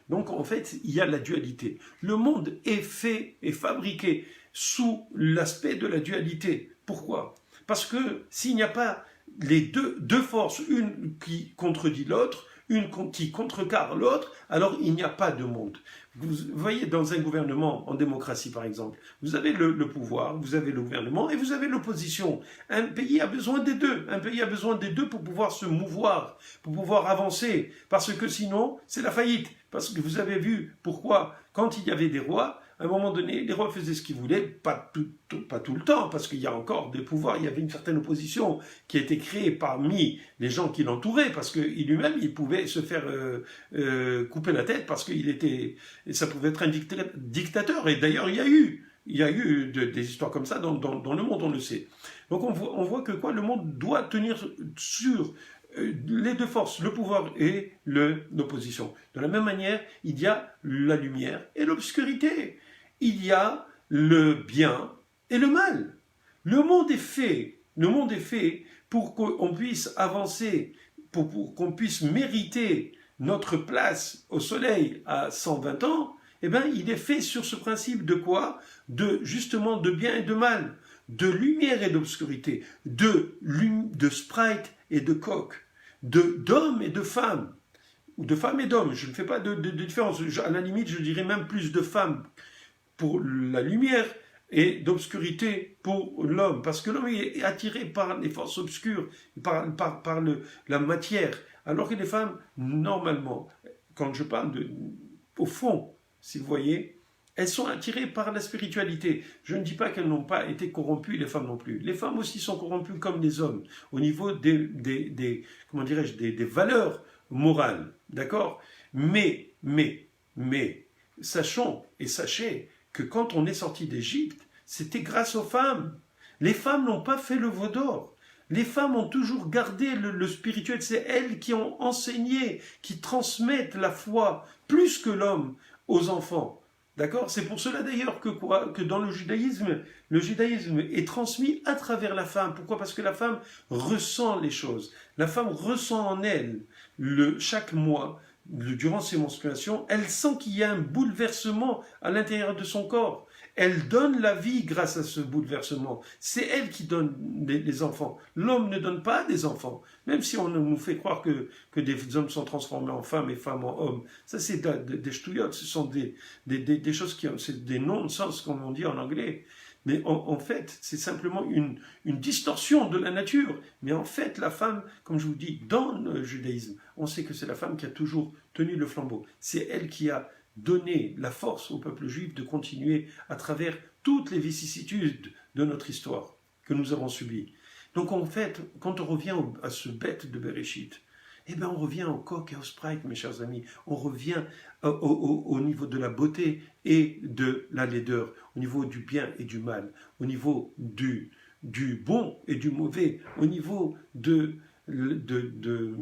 Donc, en fait, il y a la dualité. Le monde est fait et fabriqué sous l'aspect de la dualité. Pourquoi? Parce que s'il n'y a pas les deux forces, une qui contredit l'autre, une qui contrecarre l'autre, alors il n'y a pas de monde. Vous voyez, dans un gouvernement, en démocratie par exemple, vous avez le pouvoir, vous avez le gouvernement et vous avez l'opposition. Un pays a besoin des deux. Un pays a besoin des deux pour pouvoir se mouvoir, pour pouvoir avancer. Parce que sinon, c'est la faillite. Parce que vous avez vu pourquoi, quand il y avait des rois, à un moment donné, les rois faisaient ce qu'ils voulaient, pas tout le temps, parce qu'il y a encore des pouvoirs, il y avait une certaine opposition qui a été créée parmi les gens qui l'entouraient, parce que lui-même, il pouvait se faire couper la tête, parce ça pouvait être un dictateur. Et d'ailleurs, il y a eu des histoires comme ça dans le monde, on le sait. Donc on voit que le monde doit tenir sur les deux forces, le pouvoir et l'opposition. De la même manière, il y a la lumière et l'obscurité. Il y a le bien et le mal. Le monde est fait pour qu'on puisse avancer, pour qu'on puisse mériter notre place au soleil à 120 ans. Eh bien, il est fait sur ce principe de quoi? Justement de bien et de mal, de lumière et d'obscurité, de sprite et de coq, d'hommes et de femmes, ou de femmes et d'hommes. Je ne fais pas de différence. À la limite, je dirais même plus de femmes pour la lumière et d'obscurité pour l'homme. Parce que l'homme est attiré par les forces obscures, par la matière. Alors que les femmes, normalement, quand je parle au fond, si vous voyez, elles sont attirées par la spiritualité. Je ne dis pas qu'elles n'ont pas été corrompues, les femmes non plus. Les femmes aussi sont corrompues comme les hommes, au niveau des valeurs morales, d'accord? Mais, sachons et sachez que quand on est sorti d'Égypte, c'était grâce aux femmes. Les femmes n'ont pas fait le veau d'or. Les femmes ont toujours gardé le spirituel. C'est elles qui ont enseigné, qui transmettent la foi, plus que l'homme, aux enfants. D'accord? C'est pour cela d'ailleurs que dans le judaïsme est transmis à travers la femme. Pourquoi? Parce que la femme ressent les choses. La femme ressent en elle, chaque mois, durant ses menstruations, elle sent qu'il y a un bouleversement à l'intérieur de son corps. Elle donne la vie grâce à ce bouleversement. C'est elle qui donne les enfants. L'homme ne donne pas des enfants. Même si on nous fait croire que des hommes sont transformés en femmes et femmes en hommes. Ça, c'est des ch'touillottes. Ce sont des choses c'est des non-sens, comme on dit en anglais. Mais en fait, c'est simplement une distorsion de la nature. Mais en fait, la femme, comme je vous dis, dans le judaïsme, on sait que c'est la femme qui a toujours tenu le flambeau. C'est elle qui a donné la force au peuple juif de continuer à travers toutes les vicissitudes de notre histoire que nous avons subies. Donc en fait, quand on revient à ce bête de Bereshit, eh bien on revient au coq et au sprite, mes chers amis. On revient au niveau de la beauté et de la laideur, au niveau du bien et du mal, au niveau du bon et du mauvais, au niveau de de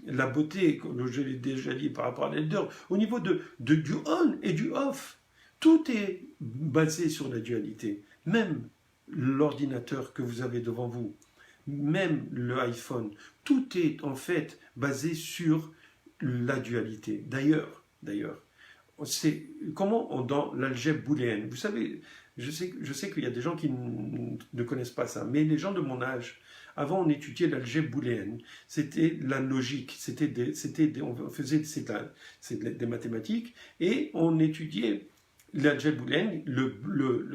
la beauté, comme je l'ai déjà dit par rapport à l'elder, au niveau du on et du off. Tout est basé sur la dualité. Même l'ordinateur que vous avez devant vous, même le iPhone, tout est en fait basé sur la dualité. D'ailleurs, c'est comment dans l'algèbre booléenne. Vous savez, je sais qu'il y a des gens qui ne connaissent pas ça, mais les gens de mon âge, avant on étudiait l'algèbre booléenne, c'était la logique, on faisait des mathématiques et on étudiait l'algèbre booléenne.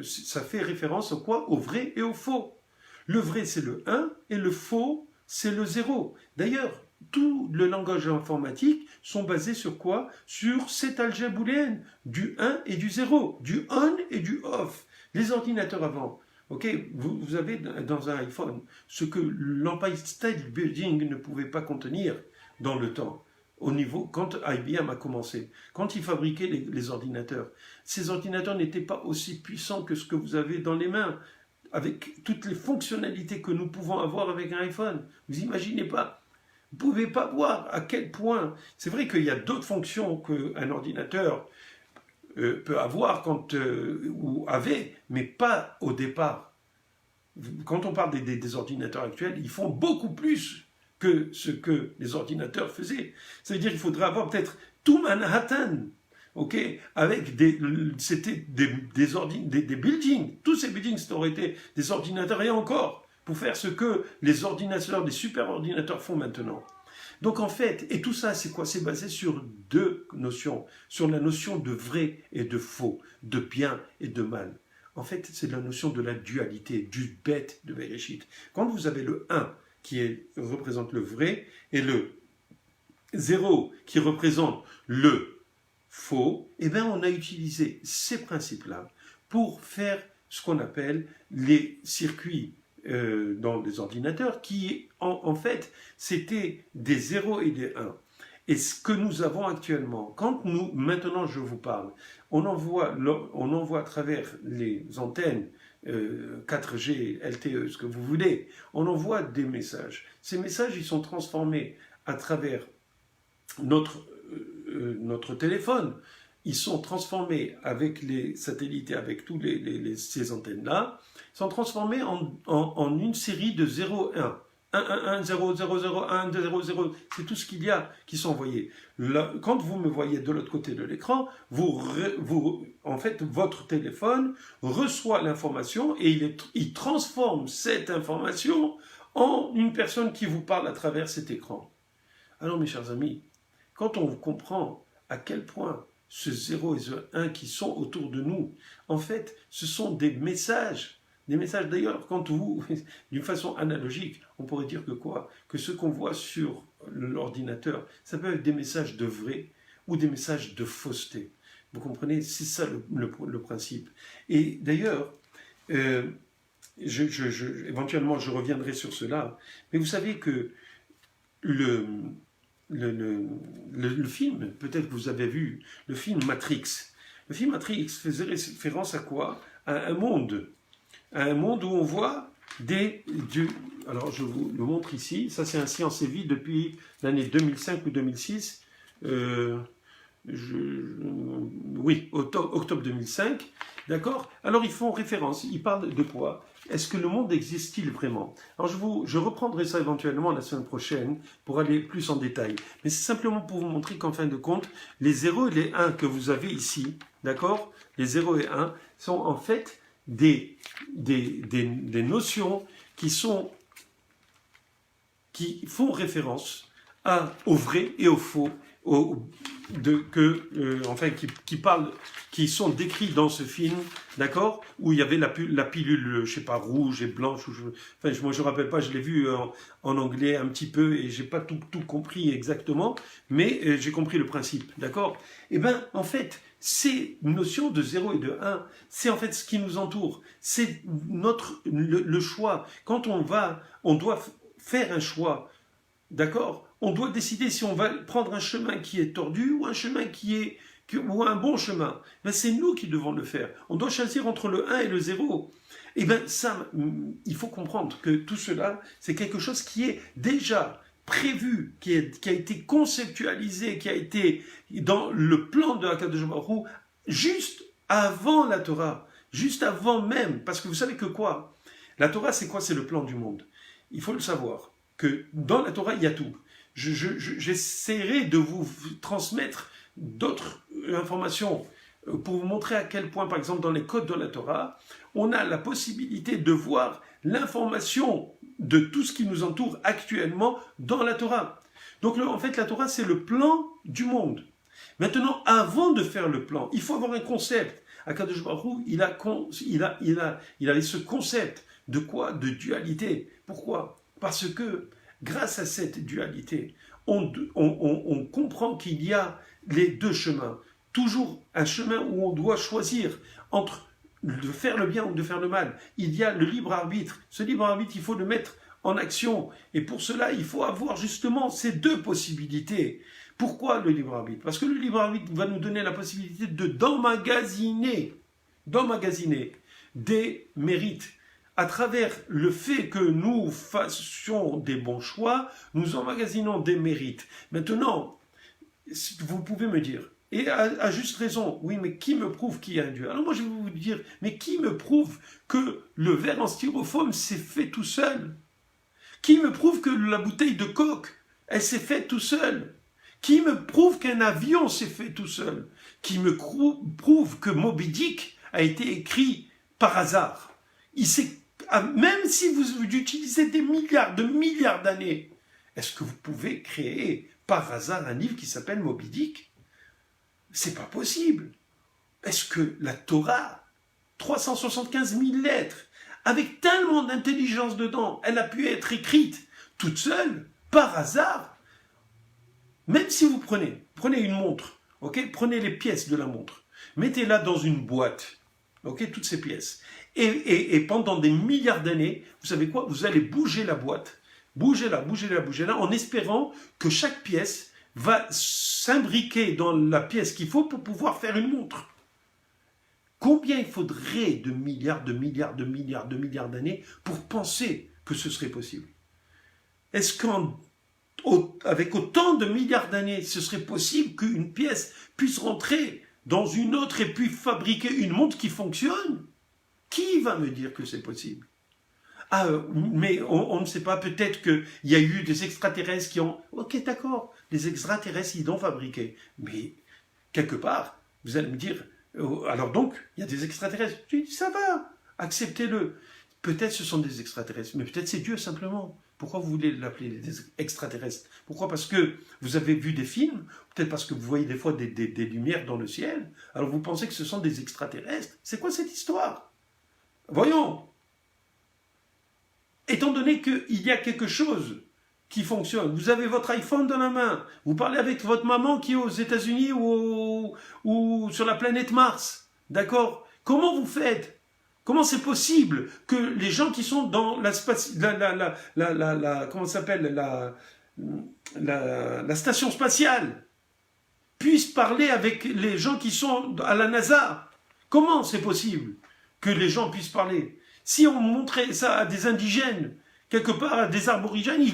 Ça fait référence au quoi? Au vrai et au faux. Le vrai c'est le 1 et le faux c'est le 0. D'ailleurs, tout le langage informatique sont basés sur quoi? Sur cette algèbre booléenne, du 1 et du 0, du on et du off. Les ordinateurs avant, ok, vous avez dans un iPhone ce que l'Empire State Building ne pouvait pas contenir dans le temps. Au niveau, quand IBM a commencé, quand ils fabriquaient les ordinateurs, ces ordinateurs n'étaient pas aussi puissants que ce que vous avez dans les mains, avec toutes les fonctionnalités que nous pouvons avoir avec un iPhone. Vous imaginez pas? Vous ne pouvez pas voir à quel point. C'est vrai qu'il y a d'autres fonctions qu'un ordinateur peut avoir ou avait, mais pas au départ. Quand on parle des ordinateurs actuels, ils font beaucoup plus que ce que les ordinateurs faisaient. Ça veut dire qu'il faudrait avoir peut-être tout Manhattan, ok, avec des buildings. Tous ces buildings auraient été des ordinateurs et encore, pour faire ce que les ordinateurs, des superordinateurs font maintenant. Donc en fait, et tout ça, c'est quoi? C'est basé sur deux notions, sur la notion de vrai et de faux, de bien et de mal. En fait, c'est la notion de la dualité, du bête de Bereshit. Quand vous avez le 1 qui représente le vrai et le 0 qui représente le faux, eh bien on a utilisé ces principes-là pour faire ce qu'on appelle les circuits dans les ordinateurs qui, en fait, c'était des 0 et des 1. Et ce que nous avons actuellement, maintenant je vous parle, on envoie à travers les antennes 4G, LTE, ce que vous voulez, on envoie des messages. Ces messages, ils sont transformés à travers notre téléphone. Ils sont transformés avec les satellites et avec tous ces antennes-là, sont transformés en une série de 0, 1. 1, 1, 1, 0, 0, 0, 1, 0, 0, c'est tout ce qu'il y a qui sont envoyés. Là, quand vous me voyez de l'autre côté de l'écran, en fait, votre téléphone reçoit l'information et il transforme cette information en une personne qui vous parle à travers cet écran. Alors, mes chers amis, quand on comprend à quel point ce 0 et ce 1 qui sont autour de nous, en fait, ce sont des messages. Des messages d'ailleurs, d'une façon analogique, on pourrait dire que quoi? Que ce qu'on voit sur l'ordinateur, ça peut être des messages de vrai ou des messages de fausseté. Vous comprenez? C'est ça le principe. Et d'ailleurs, éventuellement je reviendrai sur cela, mais vous savez que le film, peut-être que vous avez vu, le film Matrix. Le film Matrix faisait référence à quoi? À un monde où on voit alors je vous le montre ici, ça c'est un Science et Vie depuis l'année 2005 ou 2006, oui, octobre 2005, d'accord? Alors ils font référence, ils parlent de quoi? Est-ce que le monde existe-t-il vraiment? Alors je reprendrai ça éventuellement la semaine prochaine pour aller plus en détail. Mais c'est simplement pour vous montrer qu'en fin de compte, les 0 et les 1 que vous avez ici, d'accord? Les 0 et 1 sont en fait des notions qui font référence au vrai et au faux, qui sont décrits dans ce film, d'accord, où il y avait la pilule, je sais pas, rouge et blanche, moi je me rappelle pas, je l'ai vu en anglais un petit peu et j'ai pas tout compris exactement, mais j'ai compris le principe, d'accord? Et bien, en fait, ces notions de 0 et de 1, c'est en fait ce qui nous entoure, c'est le choix. Quand on doit faire un choix, d'accord? On doit décider si on va prendre un chemin qui est tordu ou un chemin ou un bon chemin. Ben, c'est nous qui devons le faire. On doit choisir entre le 1 et le 0. Et bien ça, il faut comprendre que tout cela, c'est quelque chose qui est déjà prévu, qui a été conceptualisé, qui a été dans le plan de Akadosh Baruch Hu, juste avant la Torah, juste avant même, parce que vous savez que quoi? La Torah, c'est quoi? C'est le plan du monde. Il faut le savoir, que dans la Torah, il y a tout. J'essaierai de vous transmettre d'autres informations pour vous montrer à quel point, par exemple, dans les codes de la Torah, on a la possibilité de voir l'information de tout ce qui nous entoure actuellement dans la Torah. Donc, en fait, la Torah, c'est le plan du monde. Maintenant, avant de faire le plan, il faut avoir un concept. Akadosh Baruch Hu, il avait ce concept de quoi? De dualité. Pourquoi? Parce que grâce à cette dualité, on comprend qu'il y a les deux chemins. Toujours un chemin où on doit choisir entre de faire le bien ou de faire le mal. Il y a le libre arbitre. Ce libre arbitre, il faut le mettre en action. Et pour cela, il faut avoir justement ces deux possibilités. Pourquoi le libre arbitre? Parce que le libre arbitre va nous donner la possibilité d'emmagasiner des mérites. À travers le fait que nous fassions des bons choix, nous emmagasinons des mérites. Maintenant, vous pouvez me dire, et à juste raison, oui, mais qui me prouve qu'il y a un Dieu? Alors moi, je vais vous dire, mais qui me prouve que le verre en styrofoam s'est fait tout seul? Qui me prouve que la bouteille de coke, elle s'est faite tout seul? Qui me prouve qu'un avion s'est fait tout seul? Qui me prouve que Moby Dick a été écrit par hasard? Même si vous utilisez des milliards d'années, est-ce que vous pouvez créer par hasard un livre qui s'appelle Moby Dick? C'est pas possible. Est-ce que la Torah, 375 000 lettres, avec tellement d'intelligence dedans, elle a pu être écrite toute seule, par hasard? Même si vous prenez une montre, ok, prenez les pièces de la montre, mettez-la dans une boîte, ok, toutes ces pièces, et pendant des milliards d'années, vous savez quoi? Vous allez bouger la boîte, bougez-la, en espérant que chaque pièce va s'imbriquer dans la pièce qu'il faut pour pouvoir faire une montre. Combien il faudrait de milliards d'années pour penser que ce serait possible? Est-ce qu'avec autant de milliards d'années, ce serait possible qu'une pièce puisse rentrer dans une autre et puis fabriquer une montre qui fonctionne? Qui va me dire que c'est possible? Ah, mais on ne sait pas, peut-être qu'il y a eu des extraterrestres qui ont... Ok, d'accord, les extraterrestres, ils l'ont fabriqué. Mais, quelque part, vous allez me dire, alors donc, il y a des extraterrestres. Tu dis, ça va, acceptez-le. Peut-être ce sont des extraterrestres, mais peut-être c'est Dieu simplement. Pourquoi vous voulez l'appeler des extraterrestres? Pourquoi? Parce que vous avez vu des films, peut-être parce que vous voyez des fois des lumières dans le ciel, alors vous pensez que ce sont des extraterrestres. C'est quoi cette histoire? Voyons. Étant donné qu'il y a quelque chose qui fonctionne, vous avez votre iPhone dans la main, vous parlez avec votre maman qui est aux États-Unis ou sur la planète Mars, d'accord? Comment vous faites? Comment c'est possible que les gens qui sont dans comment ça s'appelle, la station spatiale puissent parler avec les gens qui sont à la NASA? Comment c'est possible que les gens puissent parler? Si on montrait ça à des indigènes, quelque part à des aborigènes,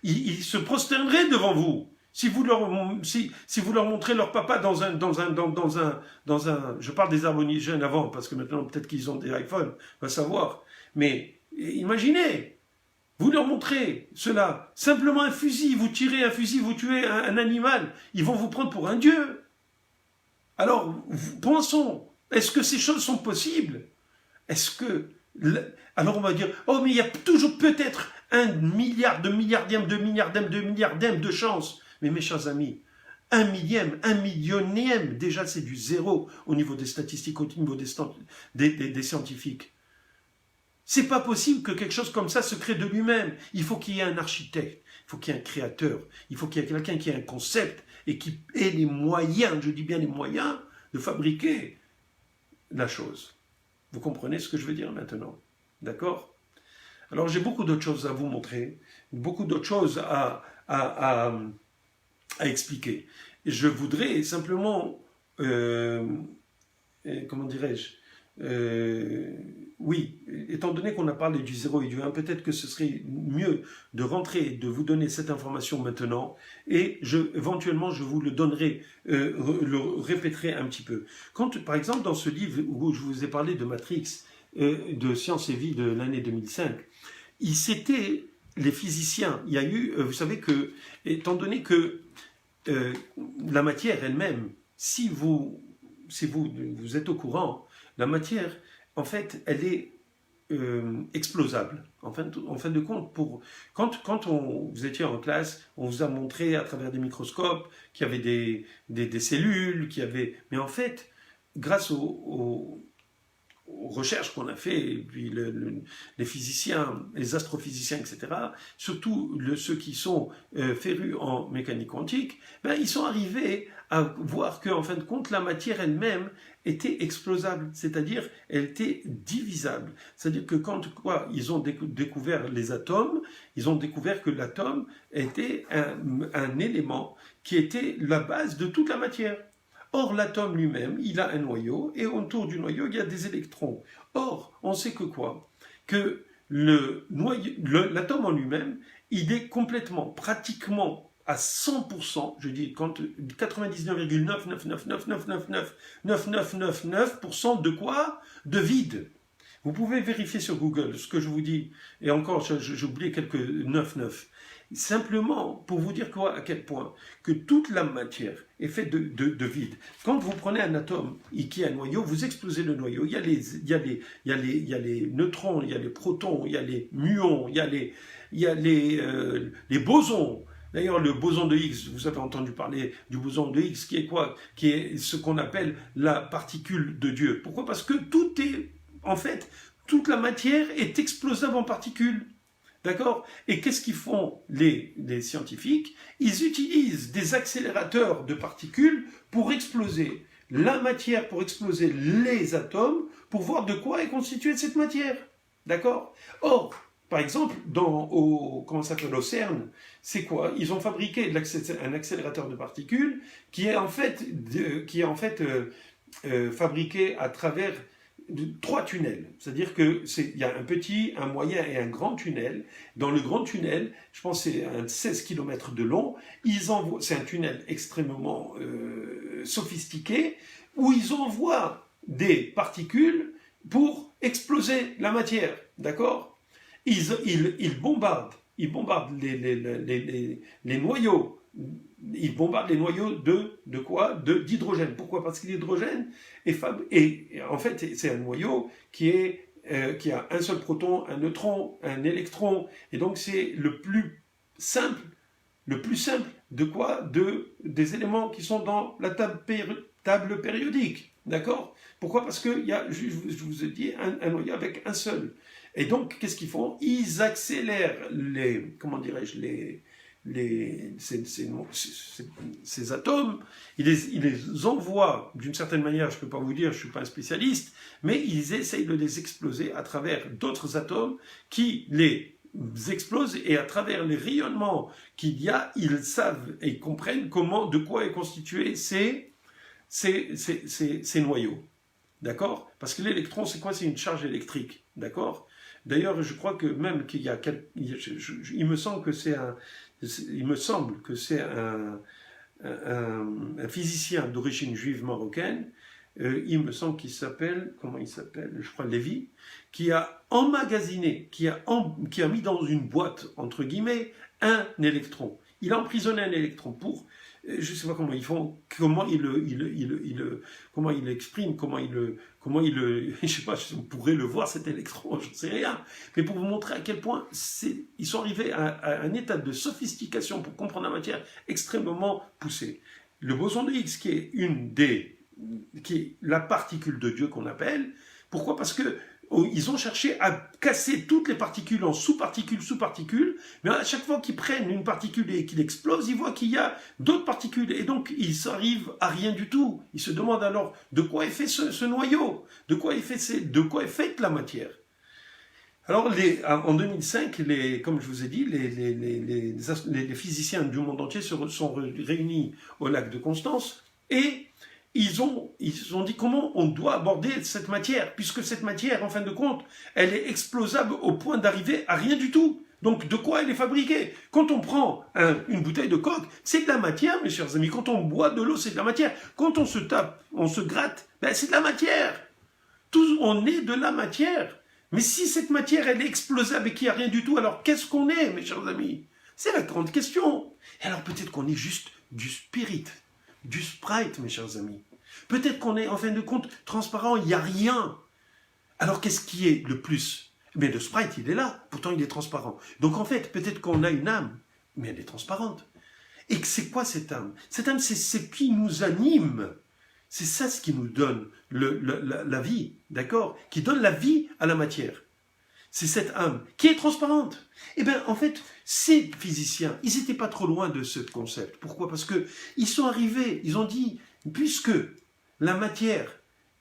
ils se prosterneraient devant vous. Si vous leur montrez leur papa dans un, je parle des aborigènes avant, parce que maintenant peut-être qu'ils ont des iPhones, on va savoir. Mais imaginez, vous leur montrez cela, simplement un fusil, vous tirez un fusil, vous tuez un animal, ils vont vous prendre pour un dieu. Alors, pensons, est-ce que ces choses sont possibles? Est-ce que... Alors on va dire, oh mais il y a toujours peut-être un milliard de milliardième de chances. Mais mes chers amis, un millième, un millionième, déjà c'est du zéro au niveau des statistiques, au niveau des scientifiques. C'est pas possible que quelque chose comme ça se crée de lui-même. Il faut qu'il y ait un architecte, il faut qu'il y ait un créateur, il faut qu'il y ait quelqu'un qui ait un concept et qui ait les moyens, je dis bien les moyens, de fabriquer la chose. Vous comprenez ce que je veux dire maintenant? D'accord? Alors j'ai beaucoup d'autres choses à vous montrer, beaucoup d'autres choses à expliquer. Et je voudrais simplement, comment dirais-je, oui, étant donné qu'on a parlé du 0 et du 1, peut-être que ce serait mieux de rentrer, de vous donner cette information maintenant, et éventuellement je vous le donnerai, le répéterai un petit peu. Quand, par exemple, dans ce livre où je vous ai parlé de Matrix, de Science et Vie de l'année 2005, c'était les physiciens. Il y a eu, vous savez que, étant donné que la matière elle-même, si vous êtes au courant, la matière, en fait, elle est explosable. En fin de compte, quand vous étiez en classe, on vous a montré à travers des microscopes qu'il y avait des cellules, mais en fait, grâce aux recherches qu'on a fait, et puis les physiciens, les astrophysiciens, etc., surtout ceux qui sont férus en mécanique quantique, ben, ils sont arrivés à voir qu'en fin de compte, la matière elle-même était explosable, c'est-à-dire elle était divisable. C'est-à-dire que ils ont découvert les atomes, ils ont découvert que l'atome était un élément qui était la base de toute la matière. Or, l'atome lui-même, il a un noyau, et autour du noyau, il y a des électrons. Or, on sait que quoi? Que l'atome en lui-même, il est complètement, pratiquement à 100%, je dis 99,999999999% de quoi? De vide. Vous pouvez vérifier sur Google ce que je vous dis, et encore, j'ai oublié quelques 99. Simplement pour vous dire quoi, à quel point que toute la matière est faite de vide. Quand vous prenez un atome qui a un noyau, vous explosez le noyau. Il y a les neutrons, il y a les protons, il y a les muons, il y a les bosons. D'ailleurs, le boson de Higgs, vous avez entendu parler du boson de Higgs, qui est quoi? Qui est ce qu'on appelle la particule de Dieu. Pourquoi? Parce que en fait, toute la matière est explosable en particules. D'accord? Et qu'est-ce qu'ils font les scientifiques? Ils utilisent des accélérateurs de particules pour exploser la matière, pour exploser les atomes, pour voir de quoi est constituée cette matière. D'accord? Or, par exemple, au CERN, c'est quoi? Ils ont fabriqué un accélérateur de particules qui est en fait fabriqué à travers 3 tunnels. C'est-à-dire qu'il y a un petit, un moyen et un grand tunnel. Dans le grand tunnel, je pense que c'est un 16 km de long, c'est un tunnel extrêmement sophistiqué, où ils envoient des particules pour exploser la matière. D'accord? Ils bombardent les noyaux. Ils bombardent les noyaux de quoi? D'hydrogène. Pourquoi? Parce que l'hydrogène en fait, c'est un noyau qui a un seul proton, un neutron, un électron. Et donc, c'est le plus simple de quoi? Des éléments qui sont dans la table périodique. D'accord? Pourquoi? Parce que je vous ai dit, un noyau avec un seul. Et donc, qu'est-ce qu'ils font? Ils accélèrent ces atomes, ils les envoient d'une certaine manière, je ne peux pas vous dire, je ne suis pas un spécialiste, mais ils essayent de les exploser à travers d'autres atomes qui les explosent, et à travers les rayonnements qu'il y a, ils savent et ils comprennent de quoi est constitué ces noyaux. D'accord? Parce que l'électron, c'est quoi? C'est une charge électrique. D'accord? D'ailleurs, je crois que même il me semble que c'est un physicien d'origine juive marocaine, il me semble qu'il s'appelle, comment il s'appelle? Je crois Lévy, qui a emmagasiné, qui a mis dans une boîte, entre guillemets, un électron. Il a emprisonné un électron pour, je ne sais pas comment ils font, comment ils l'expriment, je sais pas, on pourrait le voir cet électron, je ne sais rien, mais pour vous montrer à quel point ils sont arrivés à un état de sophistication pour comprendre la matière extrêmement poussé. Le boson de Higgs, qui est qui est la particule de Dieu qu'on appelle, pourquoi? Parce que ils ont cherché à casser toutes les particules en sous-particules, mais à chaque fois qu'ils prennent une particule et qu'ils l'explosent, ils voient qu'il y a d'autres particules, et donc ils n'arrivent à rien du tout. Ils se demandent alors de quoi est fait ce noyau, de quoi est faite la matière. Alors, en 2005, comme je vous ai dit, les physiciens du monde entier sont réunis au lac de Constance, et ils ont dit comment on doit aborder cette matière, puisque cette matière, en fin de compte, elle est explosable au point d'arriver à rien du tout. Donc, de quoi elle est fabriquée? Quand on prend une bouteille de coke, c'est de la matière, mes chers amis. Quand on boit de l'eau, c'est de la matière. Quand on se tape, on se gratte, ben, c'est de la matière. Tout, on est de la matière. Mais si cette matière, elle est explosable et qu'il n'y a rien du tout, alors qu'est-ce qu'on est, mes chers amis? C'est la grande question. Et alors peut-être qu'on est juste du spirit, du sprite, mes chers amis. Peut-être qu'on est, en fin de compte, transparent, il n'y a rien. Alors qu'est-ce qui est le plus? Mais le sprite, il est là, pourtant il est transparent. Donc en fait, peut-être qu'on a une âme, mais elle est transparente. Et c'est quoi cette âme? Cette âme, c'est ce qui nous anime. C'est ça ce qui nous donne la vie, d'accord? Qui donne la vie à la matière. C'est cette âme qui est transparente. Eh bien, en fait, ces physiciens, ils n'étaient pas trop loin de ce concept. Pourquoi? Parce qu'ils sont arrivés, ils ont dit, puisque la matière,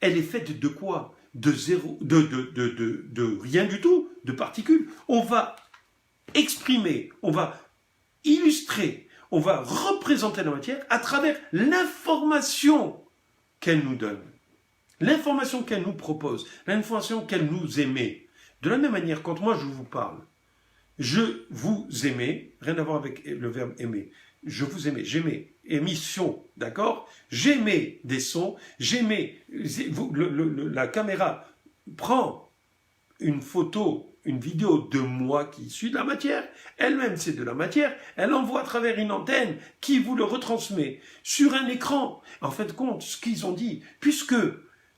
elle est faite de quoi? De zéro, de rien du tout, de particules. On va exprimer, on va illustrer, on va représenter la matière à travers l'information qu'elle nous donne, l'information qu'elle nous propose, l'information qu'elle nous émet. De la même manière, quand moi je vous parle, je vous aimais, rien à voir avec le verbe aimer, je vous aimais, j'aimais, émission, d'accord? J'émets des sons, j'émets, la caméra prend une photo, une vidéo de moi qui suis de la matière, elle-même c'est de la matière, elle envoie à travers une antenne qui vous le retransmet sur un écran. En fin de compte, ce qu'ils ont dit, puisque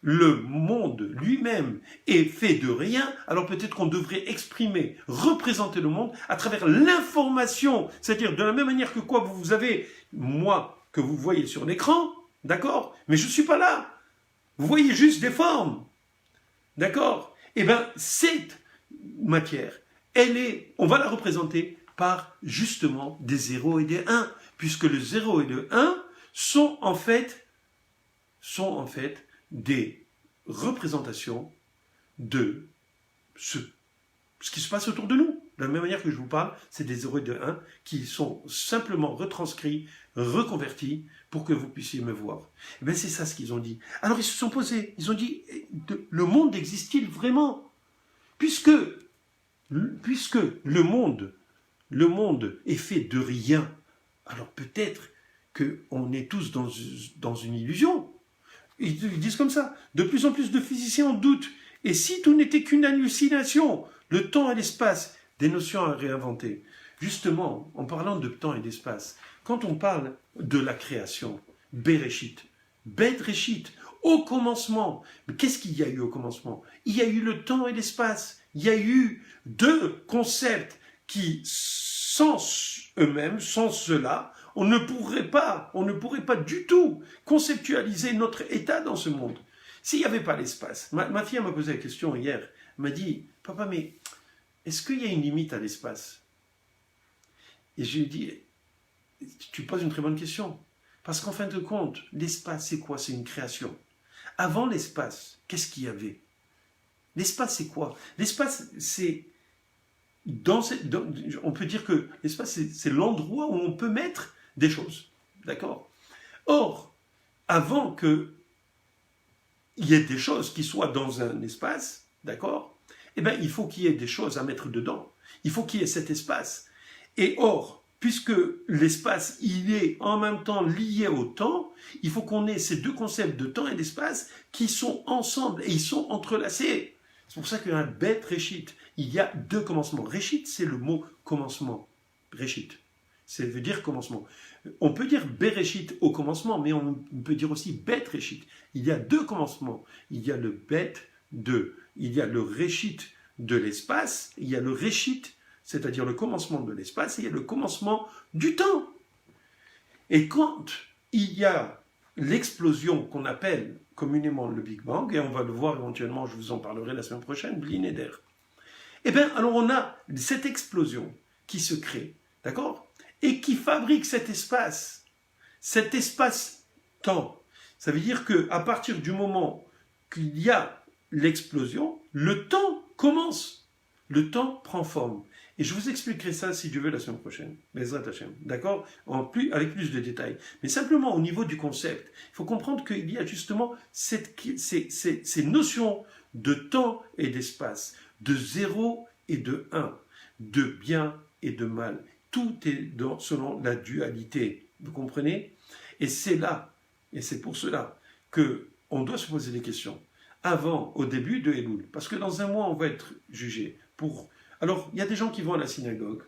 le monde lui-même est fait de rien, alors peut-être qu'on devrait exprimer, représenter le monde à travers l'information, c'est-à-dire de la même manière que quoi vous avez, moi, que vous voyez sur l'écran, d'accord? Mais je ne suis pas là. Vous voyez juste des formes, d'accord? Eh bien, cette matière, on va la représenter par justement des 0 et des 1, puisque le 0 et le 1 sont en fait des représentations de ce qui se passe autour de nous. De la même manière que je vous parle, c'est des 0 et des 1 qui sont simplement retranscrits, reconvertis pour que vous puissiez me voir. Et bien c'est ça ce qu'ils ont dit. Alors ils se sont posés, ils ont dit, le monde existe-t-il vraiment? Puisque le monde est fait de rien, alors peut-être qu'on est tous dans une illusion. Ils disent comme ça. De plus en plus de physiciens en doutent. Et si tout n'était qu'une hallucination, le temps et l'espace, des notions à réinventer. Justement, en parlant de temps et d'espace, quand on parle de la création, Bereshit, au commencement, mais qu'est-ce qu'il y a eu au commencement? Il y a eu le temps et l'espace. Il y a eu deux concepts qui, sans eux-mêmes, sans cela, on ne pourrait pas du tout conceptualiser notre état dans ce monde. S'il n'y avait pas l'espace, ma fille m'a posé la question hier, elle m'a dit, papa, mais est-ce qu'il y a une limite à l'espace? Et je lui ai dit, tu poses une très bonne question. Parce qu'en fin de compte, l'espace, c'est quoi? C'est une création. Avant l'espace, qu'est-ce qu'il y avait? L'espace, c'est quoi? L'espace, c'est... on peut dire que l'espace, c'est l'endroit où on peut mettre des choses. D'accord? Or, avant qu'il y ait des choses qui soient dans un espace, d'accord? Eh bien, il faut qu'il y ait des choses à mettre dedans. Il faut qu'il y ait cet espace. Et or, puisque l'espace, il est en même temps lié au temps, il faut qu'on ait ces deux concepts de temps et d'espace qui sont ensemble et ils sont entrelacés. C'est pour ça qu'il y a un bet Réchit. Il y a deux commencements. Réchit, c'est le mot commencement. Réchit, ça veut dire commencement. On peut dire Bereshit au commencement, mais on peut dire aussi bet Réchit. Il y a deux commencements. Il y a le bet il y a le Réchit de l'espace, il y a le Réchit, c'est-à-dire le commencement de l'espace, et il y a le commencement du temps. Et quand il y a l'explosion qu'on appelle communément le Big Bang, et on va le voir éventuellement, je vous en parlerai la semaine prochaine, Bli Neder. Eh bien, alors on a cette explosion qui se crée, d'accord? Et qui fabrique cet espace-temps. Ça veut dire qu'à partir du moment qu'il y a l'explosion, le temps commence. Le temps prend forme. Et je vous expliquerai ça, si Dieu veut, la semaine prochaine. Bezrat Hashem. D'accord? Avec plus de détails. Mais simplement, au niveau du concept, il faut comprendre qu'il y a justement ces notions de temps et d'espace, de 0 et de 1, de bien et de mal. Tout est selon la dualité. Vous comprenez? Et c'est là, et c'est pour cela, qu'on doit se poser des questions. Avant, au début de Elul. Parce que dans un mois, on va être jugé pour... Alors, il y a des gens qui vont à la synagogue.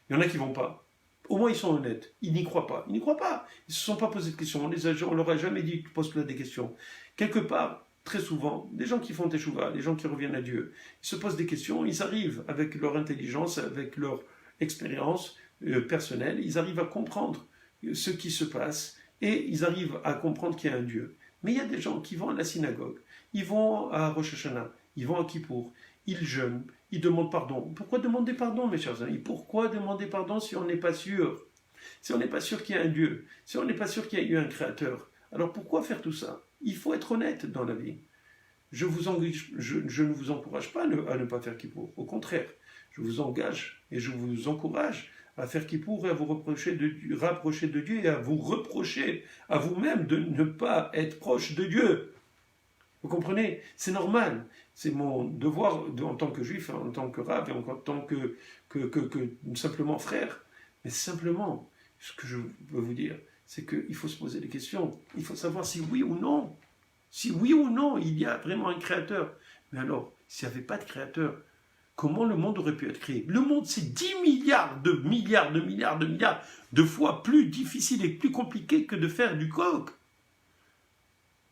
Il y en a qui ne vont pas. Au moins, ils sont honnêtes. Ils n'y croient pas. Ils n'y croient pas. Ils ne se sont pas posé de questions. On leur a jamais dit, pose-toi des questions. Quelque part, très souvent, des gens qui font teshuva, des gens qui reviennent à Dieu, ils se posent des questions, ils arrivent avec leur intelligence, avec leur expérience personnelle, ils arrivent à comprendre ce qui se passe et ils arrivent à comprendre qu'il y a un Dieu. Mais il y a des gens qui vont à la synagogue, ils vont à Rosh Hashanah, ils vont à Kippour, ils jeûnent, ils demandent pardon. Pourquoi demander pardon, mes chers amis? Pourquoi demander pardon si on n'est pas sûr? Si on n'est pas sûr qu'il y a un Dieu, si on n'est pas sûr qu'il y a eu un Créateur, alors pourquoi faire tout ça? Il faut être honnête dans la vie. Je ne vous encourage pas à ne pas faire Kippour. Au contraire, je vous engage et je vous encourage à faire Kippour et à vous rapprocher de Dieu et à vous reprocher à vous-même de ne pas être proche de Dieu. Vous comprenez? C'est normal. C'est mon devoir en tant que juif, en tant que rabbin, en tant que simplement frère. Mais simplement, ce que je veux vous dire, c'est qu'il faut se poser des questions. Il faut savoir si oui ou non, il y a vraiment un créateur. Mais alors, s'il n'y avait pas de créateur, comment le monde aurait pu être créé? Le monde, c'est 10 milliards de fois plus difficile et plus compliqué que de faire du coq.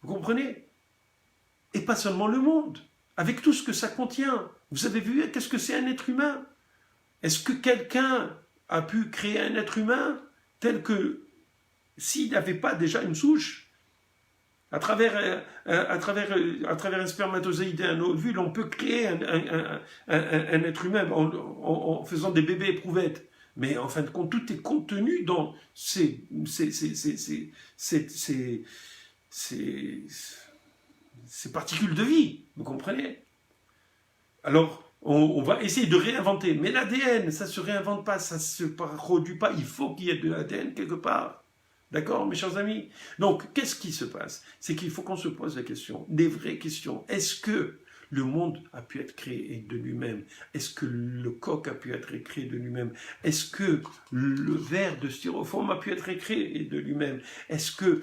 Vous comprenez? Et pas seulement le monde, avec tout ce que ça contient. Vous avez vu, qu'est-ce que c'est un être humain? Est-ce que quelqu'un a pu créer un être humain tel que, s'il n'avait pas déjà une souche, à travers un spermatozoïde et un ovule, on peut créer un être humain en faisant des bébés éprouvettes. Mais en fin de compte, tout est contenu dans ces particules de vie, vous comprenez? Alors, on va essayer de réinventer, mais l'ADN, ça ne se réinvente pas, ça ne se produit pas, il faut qu'il y ait de l'ADN quelque part. D'accord, mes chers amis? Donc, qu'est-ce qui se passe? C'est qu'il faut qu'on se pose la question, des vraies questions. Est-ce que le monde a pu être créé de lui-même? Est-ce que le coq a pu être créé de lui-même? Est-ce que le verre de styrofoam a pu être créé de lui-même? Est-ce que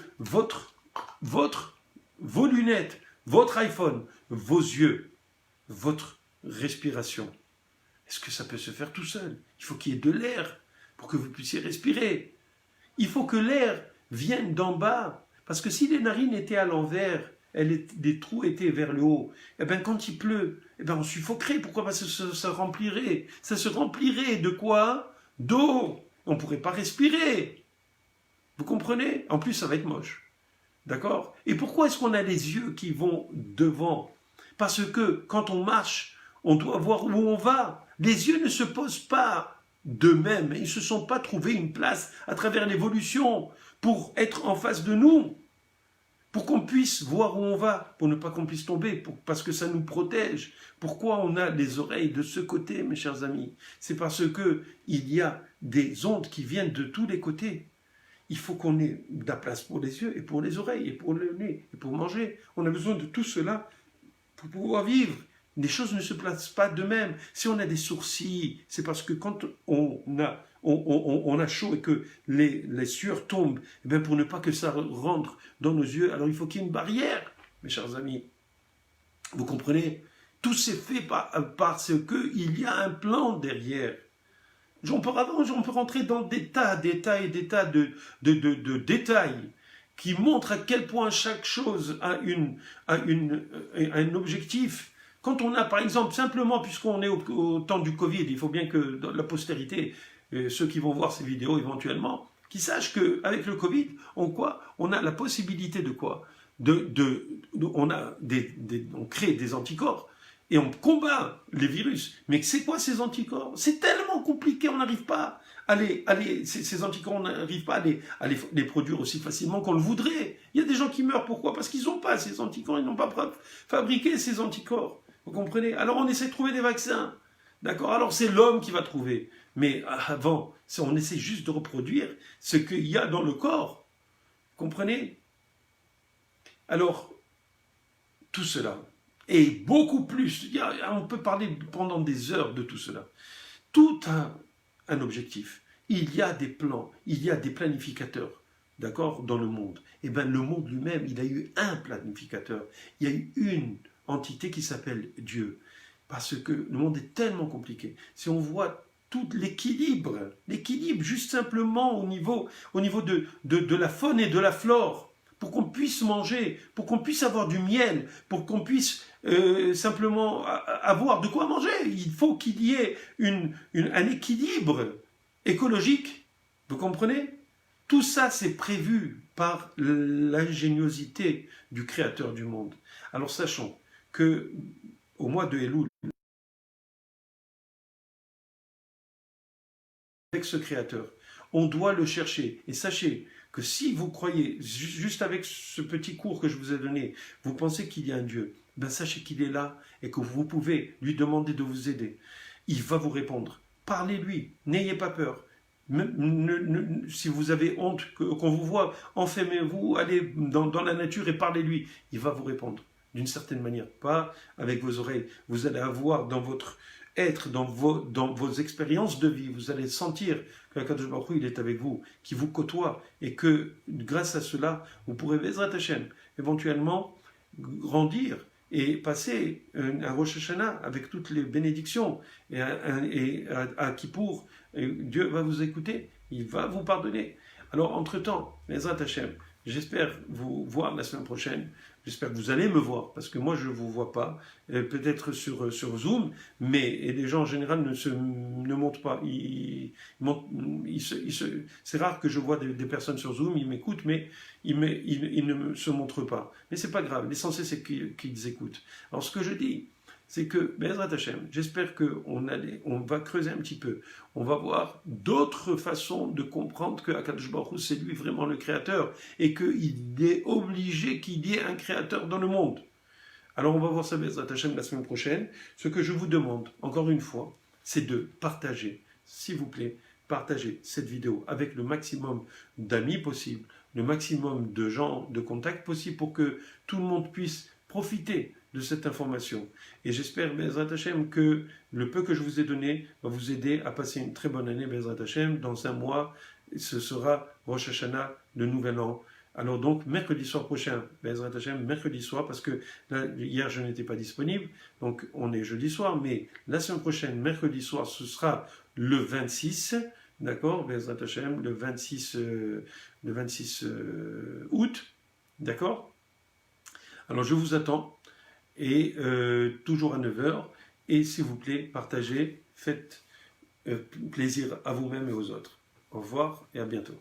vos lunettes, votre iPhone, vos yeux, votre respiration, est-ce que ça peut se faire tout seul? Il faut qu'il y ait de l'air pour que vous puissiez respirer. Il faut que l'air vienne d'en bas. Parce que si les narines étaient à l'envers, les trous étaient vers le haut, et bien quand il pleut, on suffoquerait. Pourquoi? Parce que ça remplirait. Ça se remplirait de quoi? D'eau. On ne pourrait pas respirer. Vous comprenez? En plus, ça va être moche. D'accord? Et pourquoi est-ce qu'on a les yeux qui vont devant? Parce que quand on marche, on doit voir où on va. Les yeux ne se posent pas d'eux-mêmes. Ils ne se sont pas trouvés une place à travers l'évolution pour être en face de nous, pour qu'on puisse voir où on va, pour ne pas qu'on puisse tomber, parce que ça nous protège. Pourquoi on a les oreilles de ce côté, mes chers amis? C'est parce que il y a des ondes qui viennent de tous les côtés. Il faut qu'on ait de la place pour les yeux et pour les oreilles et pour le nez et pour manger. On a besoin de tout cela pour pouvoir vivre. Les choses ne se placent pas d'eux-mêmes. Si on a des sourcils, c'est parce que quand on a chaud et que les sueurs tombent, eh bien pour ne pas que ça rentre dans nos yeux, alors il faut qu'il y ait une barrière, mes chers amis. Vous comprenez? Tout s'est fait parce qu'il y a un plan derrière. On peut rentrer dans des tas de détails qui montrent à quel point chaque chose a un objectif. Quand on a, par exemple, simplement, puisqu'on est au temps du Covid, il faut bien que dans la postérité, ceux qui vont voir ces vidéos éventuellement, qu'ils sachent qu'avec le Covid, on a la possibilité de quoi? On crée des anticorps et on combat les virus. Mais c'est quoi ces anticorps? C'est tellement compliqué, on n'arrive pas ces anticorps, on n'arrive pas à les produire aussi facilement qu'on le voudrait. Il y a des gens qui meurent, pourquoi? Parce qu'ils n'ont pas ces anticorps, ils n'ont pas fabriqué ces anticorps. Vous comprenez? Alors on essaie de trouver des vaccins. D'accord? Alors c'est l'homme qui va trouver. Mais avant, on essaie juste de reproduire ce qu'il y a dans le corps. Comprenez? Alors, tout cela, et beaucoup plus, on peut parler pendant des heures de tout cela. Tout a un objectif. Il y a des plans, il y a des planificateurs, d'accord, dans le monde. Et bien, le monde lui-même, il a eu un planificateur. Il y a eu une entité qui s'appelle Dieu. Parce que le monde est tellement compliqué. Si on voit tout l'équilibre juste simplement au niveau de la faune et de la flore, pour qu'on puisse manger, pour qu'on puisse avoir du miel, pour qu'on puisse simplement avoir de quoi manger. Il faut qu'il y ait un équilibre écologique. Vous comprenez? Tout ça, c'est prévu par l'ingéniosité du Créateur du monde. Alors sachons que au mois de Elul, avec ce Créateur, on doit le chercher. Et sachez que si vous croyez, juste avec ce petit cours que je vous ai donné, vous pensez qu'il y a un Dieu, ben sachez qu'il est là et que vous pouvez lui demander de vous aider. Il va vous répondre. Parlez-lui, n'ayez pas peur. Si vous avez honte qu'on vous voit, enfermez-vous, allez dans la nature et parlez-lui. Il va vous répondre d'une certaine manière, pas avec vos oreilles. Vous allez avoir dans votre être, dans vos expériences de vie, vous allez sentir que Kadosh Baruch Hu, il est avec vous, qui vous côtoie, et que grâce à cela, vous pourrez, Bezrat Hashem, éventuellement grandir et passer un Rosh Hashanah avec toutes les bénédictions, et à Kippour, Dieu va vous écouter, il va vous pardonner. Alors, entre-temps, Bezrat Hashem, j'espère vous voir la semaine prochaine. J'espère que vous allez me voir, parce que moi je ne vous vois pas, peut-être sur Zoom, mais et les gens en général ne montent pas. C'est rare que je vois des personnes sur Zoom, ils m'écoutent, mais ils ne se montrent pas. Mais c'est pas grave, l'essentiel c'est qu'ils écoutent. Alors ce que je dis, c'est que, Bezrat Hashem, j'espère qu'on va creuser un petit peu. On va voir d'autres façons de comprendre que Akadosh Baruch Hu, c'est lui vraiment le créateur et qu'il est obligé qu'il y ait un créateur dans le monde. Alors on va voir ça, Bezrat Hashem, la semaine prochaine. Ce que je vous demande, encore une fois, c'est de partager, s'il vous plaît, partagez cette vidéo avec le maximum d'amis possible, le maximum de gens de contact possible pour que tout le monde puisse profiter de cette information. Et j'espère, Bezrat Hashem, que le peu que je vous ai donné va vous aider à passer une très bonne année, Bezrat Hashem. Dans un mois, ce sera Rosh Hashanah, le Nouvel An. Alors donc, mercredi soir prochain, Bezrat Hashem, mercredi soir, parce que là, hier je n'étais pas disponible, donc on est jeudi soir, mais la semaine prochaine, mercredi soir, ce sera le 26, d'accord, Bezrat Hashem, le 26 août, d'accord. Alors je vous attends, et toujours à 9 heures, et s'il vous plaît, partagez, faites plaisir à vous-même et aux autres. Au revoir et à bientôt.